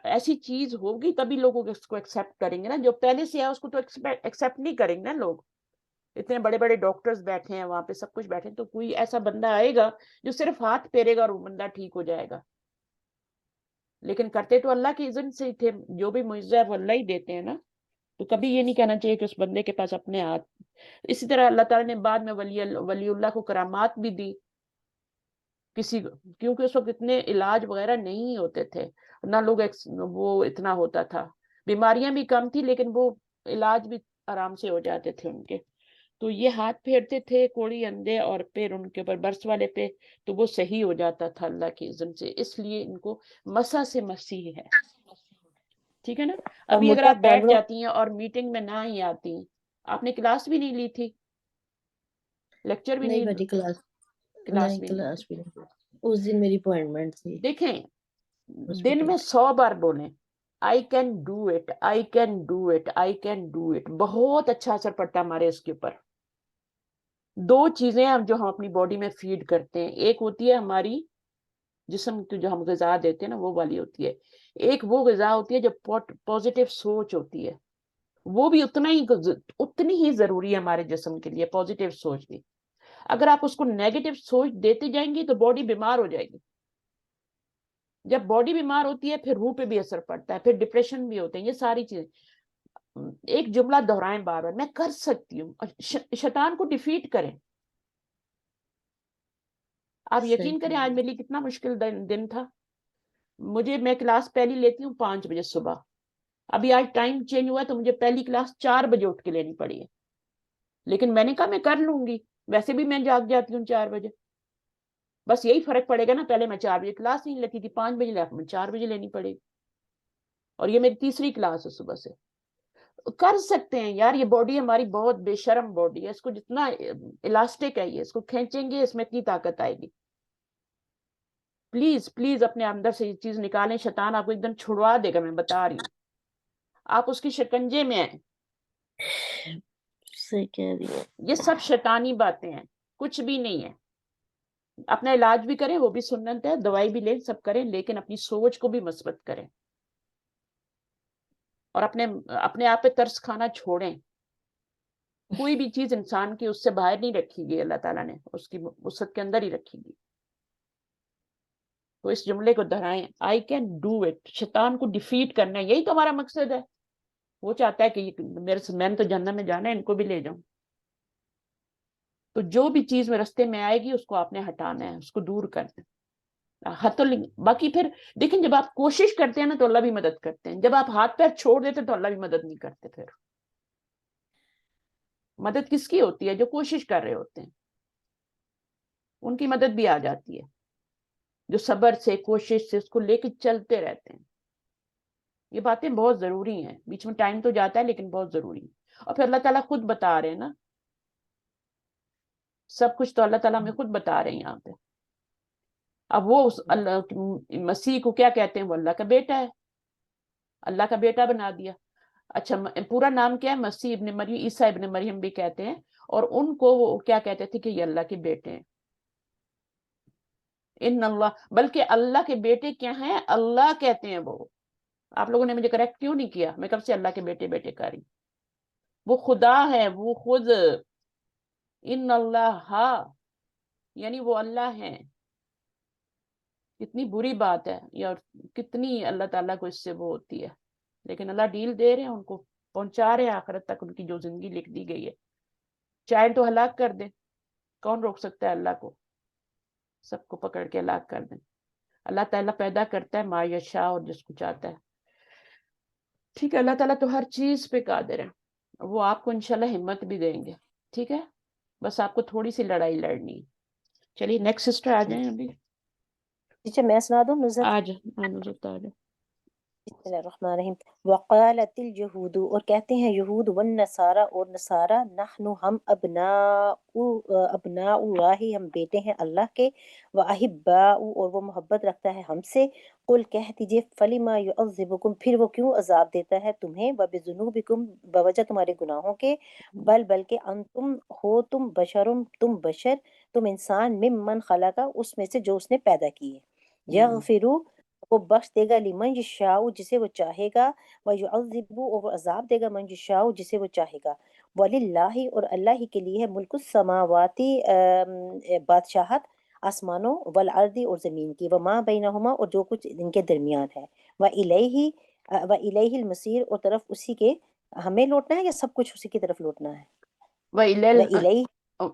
ایسی چیز ہوگی تبھی لوگوں اس کو ایکسیپٹ کریں گے نا، جو پہلے سے ہے اس کو تو ایکسیپٹ نہیں کریں گے نا لوگ. اتنے بڑے بڑے ڈاکٹرز بیٹھے ہیں وہاں پہ، سب کچھ بیٹھے ہیں، تو کوئی ایسا بندہ آئے گا جو صرف ہاتھ پھیرے گا اور وہ بندہ ٹھیک ہو جائے گا. لیکن کرتے تو اللہ کی اذن سے ہی تھے، جو بھی معجزہ ہے وہ اللہ ہی دیتے ہیں نا. تو کبھی یہ نہیں کہنا چاہیے کہ اس بندے کے پاس اپنے ہاتھ. اسی طرح اللہ تعالیٰ نے بعد میں ولی اللہ کو کرامات بھی دی کسی، کیونکہ اس وقت اتنے علاج وغیرہ نہیں ہوتے تھے نہ، لوگ وہ اتنا ہوتا تھا، بیماریاں بھی کم تھی لیکن وہ علاج بھی آرام سے ہو جاتے تھے ان کے. تو یہ ہاتھ پھیرتے تھے کوڑی اندھے اور پھر ان کے اوپر برس والے پہ تو وہ صحیح ہو جاتا تھا اللہ کی اذن سے، اس لیے ان کو مسح سے مسیح ہے. ٹھیک ہے نا. ابھی اگر
موٹا
آپ
کر
بیٹھ
لو.
جاتی ہیں اور میٹنگ میں نہ ہی آتی، آپ نے کلاس بھی نہیں لی تھی، لیکچر بھی
نہیں
نہیں،
بیٹی کلاس،
کلاس
نہیں
بھی نہیں
کلاس بھی نہیں. اس دن میری اپوائنٹمنٹ تھی
دیکھیں دن
ہاسپٹل.
میں 100 بار بولیں I can do it, I can do it, I can do it, بہت اچھا اثر پڑتا ہے ہمارے اس کے اوپر. دو چیزیں جو ہم اپنی باڈی میں فیڈ کرتے ہیں، ایک ہوتی ہے ہماری جسم کی جو ہم غذا دیتے ہیں نا وہ والی ہوتی ہے، ایک وہ غذا ہوتی ہے جو پازیٹیو سوچ ہوتی ہے، وہ بھی اتنی ہی ضروری ہے ہمارے جسم کے لیے، پازیٹیو سوچ بھی. اگر آپ اس کو نیگیٹو سوچ دیتے جائیں گی تو باڈی بیمار ہو جائے گی. جب باڈی بیمار ہوتی ہے پھر روح پہ بھی اثر پڑتا ہے، پھر ڈپریشن بھی ہوتے ہیں، یہ ساری چیزیں. ایک جملہ دہرائیں بار بار، میں کر سکتی ہوں، شیطان کو ڈیفیٹ کریں. آپ
صحیح
یقین کریں
کہہ
آج
رہی
میرے لیے کتنا مشکل دن تھا. میں کلاس پہلی لیتی ہوں 5 بجے صبح، ابھی آج ٹائم چینج ہوا ہے تو مجھے پہلی کلاس 4 بجے اٹھ کے لینی پڑی ہے، لیکن میں نے کہا میں کر لوں گی، ویسے بھی میں جاگ جاتی ہوں 4 بجے، بس یہی فرق پڑے گا نا، پہلے میں 4 بجے کلاس نہیں لیتی تھی، 5 بجے میں 4 بجے لینی پڑے گی، اور یہ میری تیسری کلاس ہے صبح سے. کر سکتے ہیں یار، یہ باڈی ہماری بہت بے شرم باڈی ہے، اس کو جتنا الاسٹک ہے، یہ اس کو کھینچیں گے اس میں اتنی طاقت آئے گی. پلیز پلیز اپنے اندر سے یہ چیز نکالیں، شیطان آپ کو ایک دم چھڑوا دے گا، میں بتا رہی ہوں، آپ اس کی شکنجے میں ہیں.
صحیح کہہ رہی ہے.
یہ سب شیطانی باتیں ہیں، کچھ بھی نہیں ہے. اپنا علاج بھی کریں، وہ بھی سنت ہے، دوائی بھی لیں، سب کریں، لیکن اپنی سوچ کو بھی مثبت کریں اور اپنے آپ پہ ترس کھانا چھوڑیں. کوئی بھی چیز انسان کی اس سے باہر نہیں رکھی گئی، اللہ تعالیٰ نے اس کی وسعت کے اندر ہی رکھی گئی. تو اس جملے کو دہرائیں، آئی کین ڈو اٹ. شیطان کو ڈیفیٹ کرنا ہے، یہی تو ہمارا مقصد ہے. وہ چاہتا ہے کہ میں نے تو جنت میں جانا ہے، ان کو بھی لے جاؤں. تو جو بھی چیز میں رستے میں آئے گی اس کو آپ نے ہٹانا ہے، اس کو دور کرنا ہے. باقی پھر دیکھیں جب آپ کوشش کرتے ہیں نا تو اللہ بھی مدد کرتے ہیں، جب آپ ہاتھ پیر چھوڑ دیتے تو اللہ بھی مدد نہیں کرتے. پھر مدد کس کی ہوتی ہے؟ جو کوشش کر رہے ہوتے ہیں، ان کی مدد بھی آ جاتی ہے، جو صبر سے کوشش سے اس کو لے کے چلتے رہتے ہیں. یہ باتیں بہت ضروری ہیں، بیچ میں ٹائم تو جاتا ہے لیکن بہت ضروری ہے. اور پھر اللہ تعالیٰ خود بتا رہے ہیں نا، سب کچھ تو اللہ تعالیٰ ہمیں خود بتا رہے ہیں یہاں پہ. اب وہ اللہ مسیح کو کیا کہتے ہیں؟ وہ اللہ کا بیٹا ہے، اللہ کا بیٹا بنا دیا. اچھا پورا نام کیا ہے؟ مسیح ابن مریم، عیسیٰ ابن مریم بھی کہتے ہیں، اور ان کو وہ کیا کہتے تھے کہ یہ اللہ کے بیٹے ہیں. ان اللہ، بلکہ اللہ کے بیٹے کیا ہیں؟ اللہ کہتے ہیں وہ. آپ لوگوں نے مجھے کریکٹ کیوں نہیں کیا؟ میں کب سے اللہ کے بیٹے بیٹے کر رہی ہوں؟ وہ خدا ہے، وہ خود، ان اللہ، یعنی وہ اللہ ہے. کتنی بری بات ہے، یا کتنی اللہ تعالیٰ کو اس سے وہ ہوتی ہے. لیکن اللہ ڈیل دے رہے ہیں، ان کو پہنچا رہے ہیں آخرت تک، ان کی جو زندگی لکھ دی گئی ہے. چاہے تو ہلاک کر دیں، کون روک سکتا ہے اللہ کو؟ سب کو پکڑ کے ہلاک کر دیں. اللہ تعالیٰ پیدا کرتا ہے ما یشاء، اور جس کو چاہتا ہے. ٹھیک ہے، اللہ تعالیٰ تو ہر چیز پہ قادر ہے. وہ آپ کو انشاءاللہ ہمت بھی دیں گے. ٹھیک ہے، بس آپ کو تھوڑی سی لڑائی لڑنی ہے. چلیے نیکسٹ سسٹر آ جائیں. ابھی
ٹیچر میں سنا دوں نزت؟
آج نظرت آ جائیں.
بسم اللہ الرحمن الرحیم. وقالت الجہود، اور کہتے ہیں یہود، والنصارى اور نصارى، نحن ہم ابناء اللہ، ہم بیٹے ہیں اللہ کے، واحباء اور وہ محبت رکھتا ہے ہم سے. قل کہہ دیجئے، فلما يعذبکم پھر وہ کیوں عذاب دیتا ہے تمہیں، وبذنوبکم بوجہ تمہارے گناہوں کے، بلکہ انتم ہو تم بشر، تم بشر، تم انسان، ممن خلق اس میں سے جو اس نے پیدا کی ہے. یغفرو وہ بخش دے گا، لمن یشاء جسے وہ چاہے گا، ویعذب اور وہ عذاب دے گا من یشاء جسے وہ چاہے گا. وللہ اور اللہ ہی کے لیے ہے ملک السماواتی بادشاہت آسمانوں، والارض اور زمین کی، وما بینہما اور جو کچھ ان کے درمیان ہے. وإلیہ المصیر اور طرف اسی کے ہمیں لوٹنا ہے، یا سب کچھ اسی کی طرف لوٹنا ہے؟ وإلیہ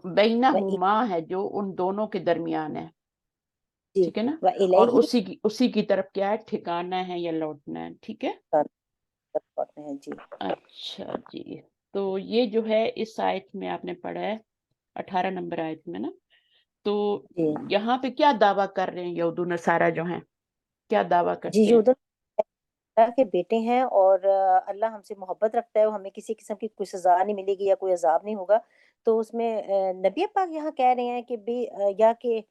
بینہما ہے جو ان دونوں کے درمیان ہے.
جی،
ٹھیک ہے نا، اور
وإلیہ
اسی کی طرف کیا ہے، ٹھکانا ہے یا لوٹنا ہے. ٹھیک ہے.
لوٹنا ہے. جی
اچھا جی، تو یہ جو ہے اس آیت میں آپ نے پڑھا ہے 18 نمبر آیت میں نا. تو
جی
یہاں پہ کیا دعویٰ کر رہے ہیں یہود و نصارہ جو ہیں، کیا دعویٰ
جی.
کرتے ہیں؟
یہود اللہ کے بیٹے ہیں، اور اللہ ہم سے محبت رکھتا ہے، اور ہمیں کسی قسم کی کوئی سزا نہیں ملے گی یا کوئی عذاب نہیں ہوگا. تو اس میں نبی پاک یہاں کہہ رہے ہیں کہ یا کہ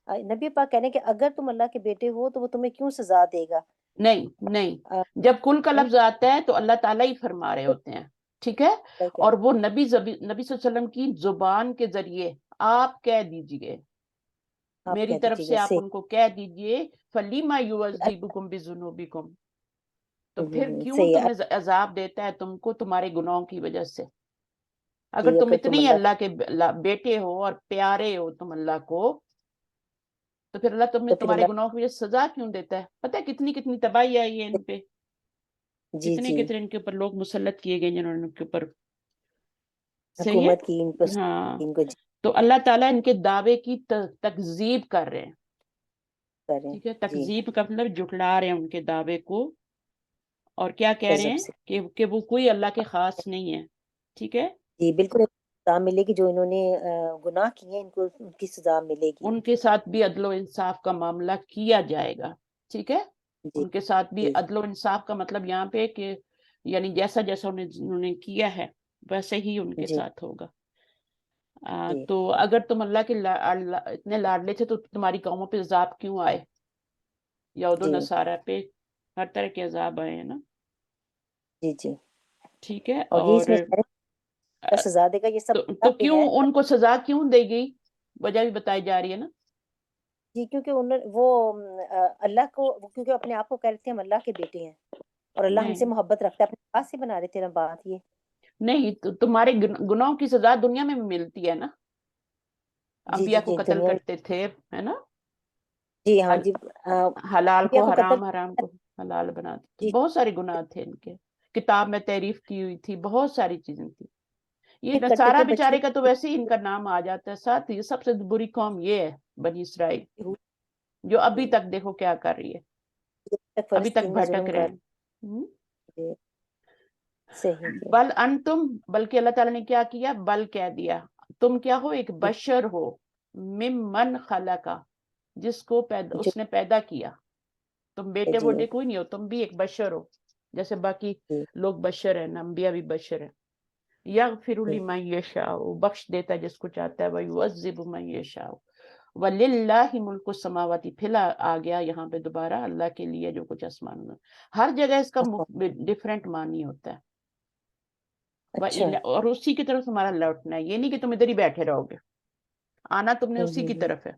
نبی پاک کہہ رہے ہیں کہ اگر تم اللہ کے بیٹے ہو تو وہ تمہیں کیوں سزا دے گا؟
نہیں، جب کل کا لفظ آتا ہے تو اللہ تعالیٰ ہی فرما رہے ہوتے ہیں. ٹھیک ہے، اور وہ نبی صلی اللہ علیہ وسلم کی زبان کے ذریعے آپ کہہ دیجئے،
آپ
میری
کہہ
طرف
دیجیے
سے آپ
سے
ان کو کہہ دیجئے، فَلِمَا يُعَذِّبُكُم بِذُنُوبِكُم، تو پھر کیوں
صحیح ہے.
تمہیں عذاب دیتا ہے تم کو تمہارے گناہوں کی وجہ سے. اگر
جی
تم
اگر تم
اتنی اللہ کے بیٹے ہو اور پیارے ہو تم اللہ کو، تو پھر اللہ
تو پھر
تمہارے
اللہ
گناہوں کی وجہ سے سزا کیوں دیتا ہے؟ پتہ ہے کتنی تباہی آئی ہے ان پہ،
جی جی
کتنے ان کے اوپر لوگ مسلط کیے گئے جنہوں نے ان کے اوپر. صحیح
حکومت کی ان پر
ہے، ہاں.
ان کو جی
تو اللہ تعالیٰ ان کے دعوے کی تکذیب کر رہے ہیں.
کریں.
ٹھیک ہے،
جی
تکذیب کا مطلب جھٹلا رہے ہیں ان کے دعوے کو، اور کیا کہہ رہے
کذب
ہیں
سے.
کہ وہ کوئی اللہ کے خاص نہیں ہے. ٹھیک ہے،
جی بالکل سزا ملے گی، جو انہوں نے گناہ کیے ہیں ان کو ان کی سزا ملے گی.
ان کے ساتھ بھی عدل و انصاف کا معاملہ کیا جائے گا. ٹھیک ہے،
جی
ان کے ساتھ بھی
جی
عدل و انصاف کا مطلب یہاں پہ کہ یعنی جیسا انہوں نے کیا ہے ویسے ہی ان کے
جی
ساتھ ہوگا.
جی
تو اگر تم اللہ کے اتنے لاڈلے تھے تو تمہاری قوموں پہ عذاب کیوں آئے؟ یہود و
جی
نصارہ پہ ہر طرح کے عذاب آئے ہیں نا.
جی جی.
ٹھیک ہے،
اور یہ اس
اور
میں سزا دے گا، یہ سب
تو
اللہ پہ
کیوں
ہے.
ان کو سزا کیوں دے گئی، وجہ بھی بتائی جا رہی ہے نا.
جی کیونکہ وہ اللہ کو، کیونکہ اپنے آپ کو کہتے ہیں ہم اللہ کے بیٹے ہیں، اور اللہ ہم سے
نہیں
محبت رکھتا ہے. اپنے پاس سے بنا رہے تھے نا بات یہ.
نہیں، تمہارے گناہوں کی سزا دنیا میں بھی ملتی ہے نا.
جی جی
انبیاء کو
جی
قتل
دنیا میں.
کرتے تھے، ہے نا.
جی ہاں جی.
حلال
انبیاء
کو
کو قتل.
حرام، حرام کو حلال بناتے تھے.
جی
بہت سارے گناہ تھے ان کے، کتاب میں تعریف کی ہوئی تھی، بہت ساری چیزیں تھی. یہ
کرتے
نصارہ
تھے بچپن
بیچارے کا تو ویسے ہی ان کا نام آ جاتا ہے ساتھ. یہ سب سے بری قوم یہ ہے بنی اسرائیل، جو ابھی تک دیکھو کیا کر رہی ہے، ابھی تک
فلسطین میں
بھٹک
ظلم
رہے
کر.
ہیں.
جی صحیح جی.
بل انتم، بلکہ اللہ تعالیٰ نے کیا کیا، بل کہہ دیا، تم کیا ہو، ایک بشر ہو، ممن خلقا، جس کو
جو
اس نے پیدا کیا. تم بیٹے
جی
ووٹے کوئی نہیں ہو، تم بھی ایک بشر ہو جیسے باقی
جی
لوگ بشر ہیں، انبیاء بھی بشر ہیں. یغفر
جی
لمن یشاء، بخش دیتا ہے جس کو چاہتا ہے، ویعذب من یشاء، وللہ ملک السماوات. پھر آ گیا یہاں پہ دوبارہ اللہ کے لیے جو کچھ آسمان میں. ہر جگہ اس کا ڈفرینٹ معنی ہوتا ہے.
اچھا.
اور اسی کی طرف تمہارا لوٹنا ہے، یہ نہیں کہ تم ادھر ہی بیٹھے رہو گے، آنا تم نے اسی کی طرف ہے.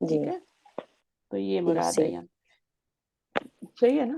جی
ٹھیک ہے، تو یہ
جی
مراد ہے
صحیح.
یہاں. صحیح ہے نا.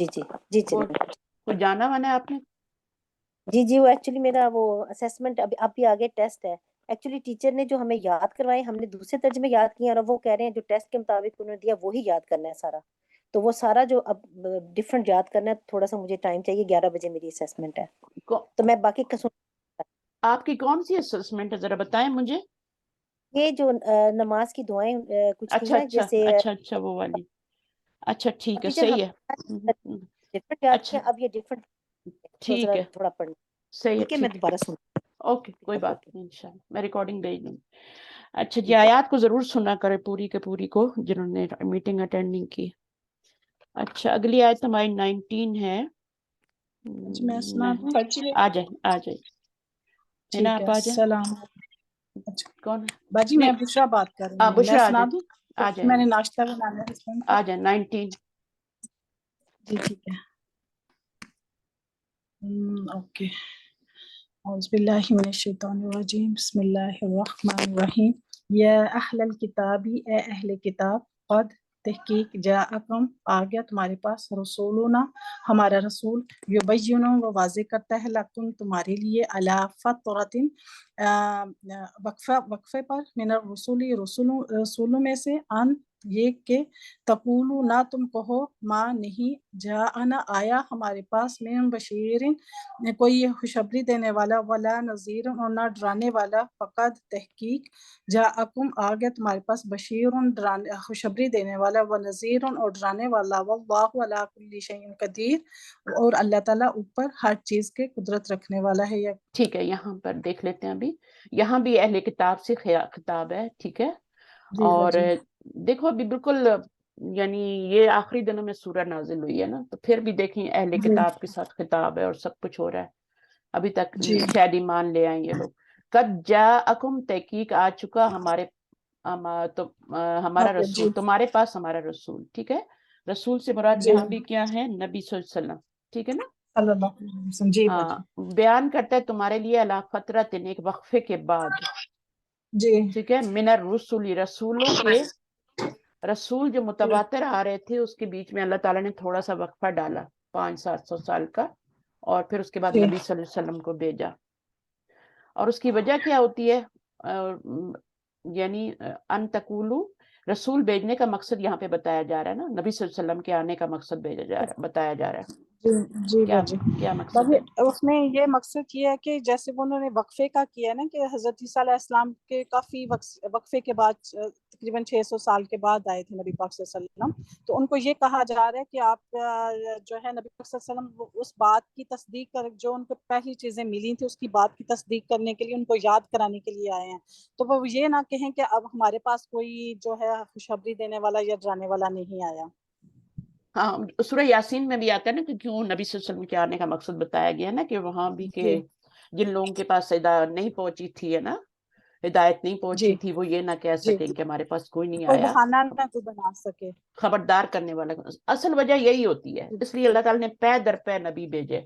جی جی جی
وہ
چلیے
کوئی جانا وانا ہے آپ نے؟
جی جی وہ ایکچولی میرا وہ اسیسمنٹ ابھی آگے ٹیسٹ ہے. ایکچولی ٹیچر نے جو ہمیں یاد کروائے ہم نے دوسرے ترجمے یاد کیے اور اب وہ کہہ رہے ہیں جو ٹیسٹ کے مطابق انہوں نے دیا وہی یاد کرنا ہے سارا. تو وہ سارا جو اب ڈفرنٹ یاد کرنا ہے تھوڑا سا مجھے ٹائم چاہیے. 11 بجے میری اسیسمنٹ ہے تو میں باقی کا
آپ کی کون سی اسسمنٹ ہے ذرا بتائیں مجھے.
یہ جو نماز کی دعائیں کچھ تھی
اچھا
نا
اچھا
جیسے
اچھا اچھا وہ والی. اچھا ٹھیک ہے
ٹیچر
صحیح ہے.
ڈفرنٹ یاد
اچھا
کیا اب یہ ڈفرنٹ تو
ٹھیک
ذرا
ہے
تھوڑا پڑھنا
صحیح ہے
ٹھیک ہے. میں
ٹھیک ہے
دوبارہ سن
اوکے کوئی بات
اوکے
نہیں انشاءاللہ میں ریکارڈنگ بھیج دوں گی. اچھا جی
ٹھیک ہے.
آیات کو ضرور سنا کرے پوری کے پوری کو جنہوں نے میٹنگ اٹینڈ نہیں کی. اچھا اگلی آیت ہماری 19 ہے.
اچھا میں سنا دوں.
آ جائے ہے نا
ٹھیک ہے.
آپ آ جائیں.
السلام. اچھا
کون ہے؟
باجی میں
نہیں
بشرا بات کر رہی ہوں. میں
بشرا
سنا دوں.
آ
میں نے
جائیں
ناشتہ بنانا ہے اس ٹائم.
آ جائیں 19.
جی ٹھیک ہے. اوکے. اعوذ باللہ من الشیطان الرجیم. بسم اللہ الرحمن الرحیم. یا اہل الکتاب اے اہل کتاب قد تحقیق جاءکم آ گیا تمہارے پاس رسولنا ہمارا رسول یبین وہ واضح کرتا ہے لکم تمہارے لیے علی فترۃ وقفے پر من الرسول رسولوں میں سے ان یہ کہ تقولو نہ تم کہو ما نہیں جاءنا آیا ہمارے پاس من بشیر کوئی خوشخبری دینے والا ولا نذیر اور نہ ڈرانے والا فقط تحقیق جاءکم آ گیا تمہارے پاس بشیر خوشخبری دینے والا و نذیر اور ڈرانے والا واللہ علی کل شیء قدیر اور اللہ تعالیٰ اوپر ہر چیز کے قدرت رکھنے والا ہے.
ٹھیک ہے یہاں پر دیکھ لیتے ہیں ابھی. یہاں بھی اہل کتاب سے خطاب ہے. ٹھیک ہے
جی
اور
باجی.
دیکھو ابھی بالکل یعنی یہ آخری دنوں میں سورہ نازل ہوئی ہے نا تو پھر بھی دیکھیں اہل
جی
کتاب کے ساتھ خطاب ہے اور سب کچھ ہو رہا ہے. ابھی تک
جی
شاید ایمان لے آئیں یہ لوگ. قد جاءکم تحقیق آ چکا ہمارے ہمارا
اوکے. جی
رسول تمہارے پاس ہمارا رسول. ٹھیک ہے رسول سے مراد
جی
یہاں بھی کیا ہے نبی صلی اللہ علیہ وسلم. ٹھیک ہے نا.
صلی اللہ علیہ وسلم. جی باجی.
ہاں بیان کرتا ہے تمہارے لیے علی فترۃ ایک وقفے کے بعد.
جی
ٹھیک ہے من الرسل رسولوں کے رسول جو متواتر آ رہے تھے اس کے بیچ میں اللہ تعالیٰ نے تھوڑا سا وقفہ ڈالا 500-700 سال کا اور پھر اس کے بعد
جی
نبی صلی اللہ علیہ وسلم کو بھیجا. اور اس کی وجہ کیا ہوتی ہے یعنی ان تقولو رسول بھیجنے کا مقصد یہاں پہ بتایا جا رہا ہے نا. نبی صلی اللہ علیہ وسلم کے آنے کا مقصد بتایا جا رہا ہے.
جی جی
کیا
باجی.
کیا مقصد
باجی
ہے؟
اس میں یہ مقصد یہ ہے کہ جیسے وہ انہوں نے وقفے کا کیا ہے نا کہ حضرت عیسیٰ علیہ السلام کے کافی وقفے کے بعد تقریباً 600 سال کے بعد آئے تھے نبی پاک صلی اللہ علیہ وسلم. تو ان کو یہ کہا جا رہا ہے کہ آپ جو ہے نبی پاک صلی اللہ علیہ وسلم اس بات کی تصدیق کر جو ان کو پہلی چیزیں ملی تھیں اس کی بات کی تصدیق کرنے کے لیے ان کو یاد کرانے کے لیے آئے ہیں. تو وہ یہ نہ کہیں کہ اب ہمارے پاس کوئی جو ہے خوشخبری دینے والا یا ڈرانے والا نہیں آیا.
ہاں سورہ یاسین میں بھی آتا ہے نا کہ کیوں نبی صلی اللہ علیہ وسلم کے آنے کا مقصد بتایا گیا نا کہ وہاں بھی کہ
جی
جن لوگوں کے پاس نہیں پہنچی تھی ہے نا ہدایت نہیں
جی
پہنچی تھی وہ یہ نہ کہہ
جی
سکیں کہ ہمارے پاس کوئی نہیں
کوئی
آیا.
بہانہ نہ کوئی بنا سکے.
خبردار کرنے والا اصل وجہ یہی ہوتی ہے. اس لیے اللہ تعالیٰ نے پے در پے نبی بھیجے.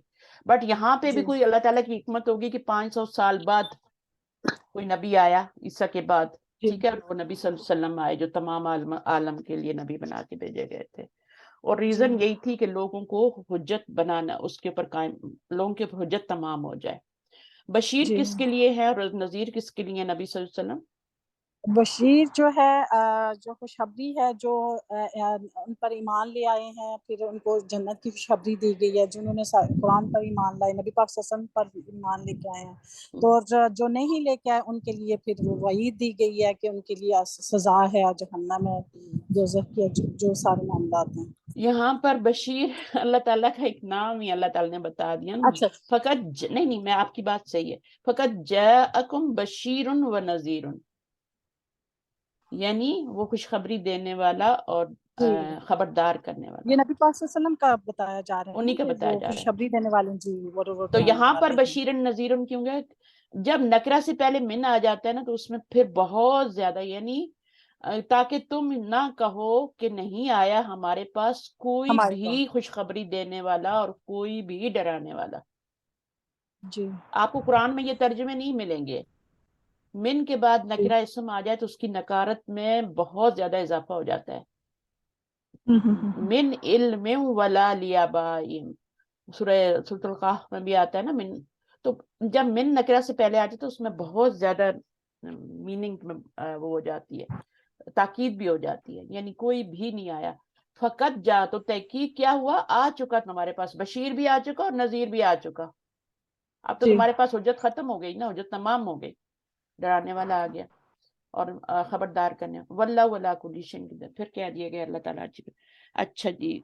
بٹ یہاں پہ بھی
جی
کوئی اللہ تعالیٰ کی حکمت ہوگی کہ 500 سال بعد کوئی نبی آیا عیسیٰ کے بعد.
جی
ٹھیک ہے وہ نبی صلی اللہ علیہ وسلم آئے جو تمام عالم کے لیے نبی بنا کے بھیجے گئے تھے. اور
جی
ریزن یہی تھی کہ لوگوں کو حجت بنانا اس کے اوپر قائم لوگوں کی حجت تمام ہو جائے. بشیر
جی.
کس کے لیے ہے اور نذیر کس کے لیے نبی صلی اللہ علیہ وسلم؟
بشیر جو ہے جو خوشخبری ہے جو ان پر ایمان لے آئے ہیں پھر ان کو جنت کی خوشخبری دی گئی ہے جنہوں نے قرآن پر ایمان لائے نبی پاک صلی اللہ علیہ وسلم پر ایمان لے کے آئے ہیں. تو جو نہیں لے کے آئے ان کے لیے پھر وہ وعید دی گئی ہے کہ ان کے لیے سزا ہے جہنم ہے دوزخ کی جو سارے معاملات ہیں.
یہاں پر بشیر اللہ تعالیٰ کا ایک نام ہی اللہ تعالیٰ نے بتا دیا نا.
اچھا
فقط نہیں میں آپ کی بات صحیح ہے. فقط جاءکم بشیر و نذیر یعنی وہ خوشخبری دینے والا اور
جی
خبردار کرنے والا
یہ نبی پاک صلی اللہ علیہ وسلم کا بتایا جا رہا ہے نا
انہی کا
کہ
بتایا
وہ
جا رہا ہے.
خوشخبری دینے والے جی وہ
تو
ڈرانے
یہاں پر
والے ہیں.
بشیر نذیر کیوں گے جب نکرہ سے پہلے من آ جاتا ہے نا تو اس میں پھر بہت زیادہ یعنی تاکہ تم نہ کہو کہ نہیں آیا ہمارے پاس کوئی
ہمارے
بھی
پاس
خوشخبری دینے والا اور کوئی بھی ڈرانے والا.
جی
آپ کو قرآن میں یہ ترجمے نہیں ملیں گے. من کے بعد
جی
نکرہ اسم آ جائے تو اس کی نکارت میں بہت زیادہ اضافہ ہو جاتا ہے. من علم ولا لیابائم، سورۃ القاف میں بھی آتا ہے نا من. تو جب من نکرہ سے پہلے آتی تو اس میں بہت زیادہ میننگ میں وہ ہو جاتی ہے، تاکید بھی ہو جاتی ہے، یعنی کوئی بھی نہیں آیا. فقط جا، تو تحقیق کیا ہوا، آ چکا تمہارے پاس، بشیر بھی آ چکا اور نذیر بھی آ چکا. اب تو
جی
تمہارے پاس حجت ختم ہو گئی نا، حجت تمام ہو گئی، ڈرانے والا آ گیا اور خبردار کرنے. واللہ ولا کل شیء قدیر، پھر کہہ دیا گیا اللہ تعالیٰ. اچھا جی،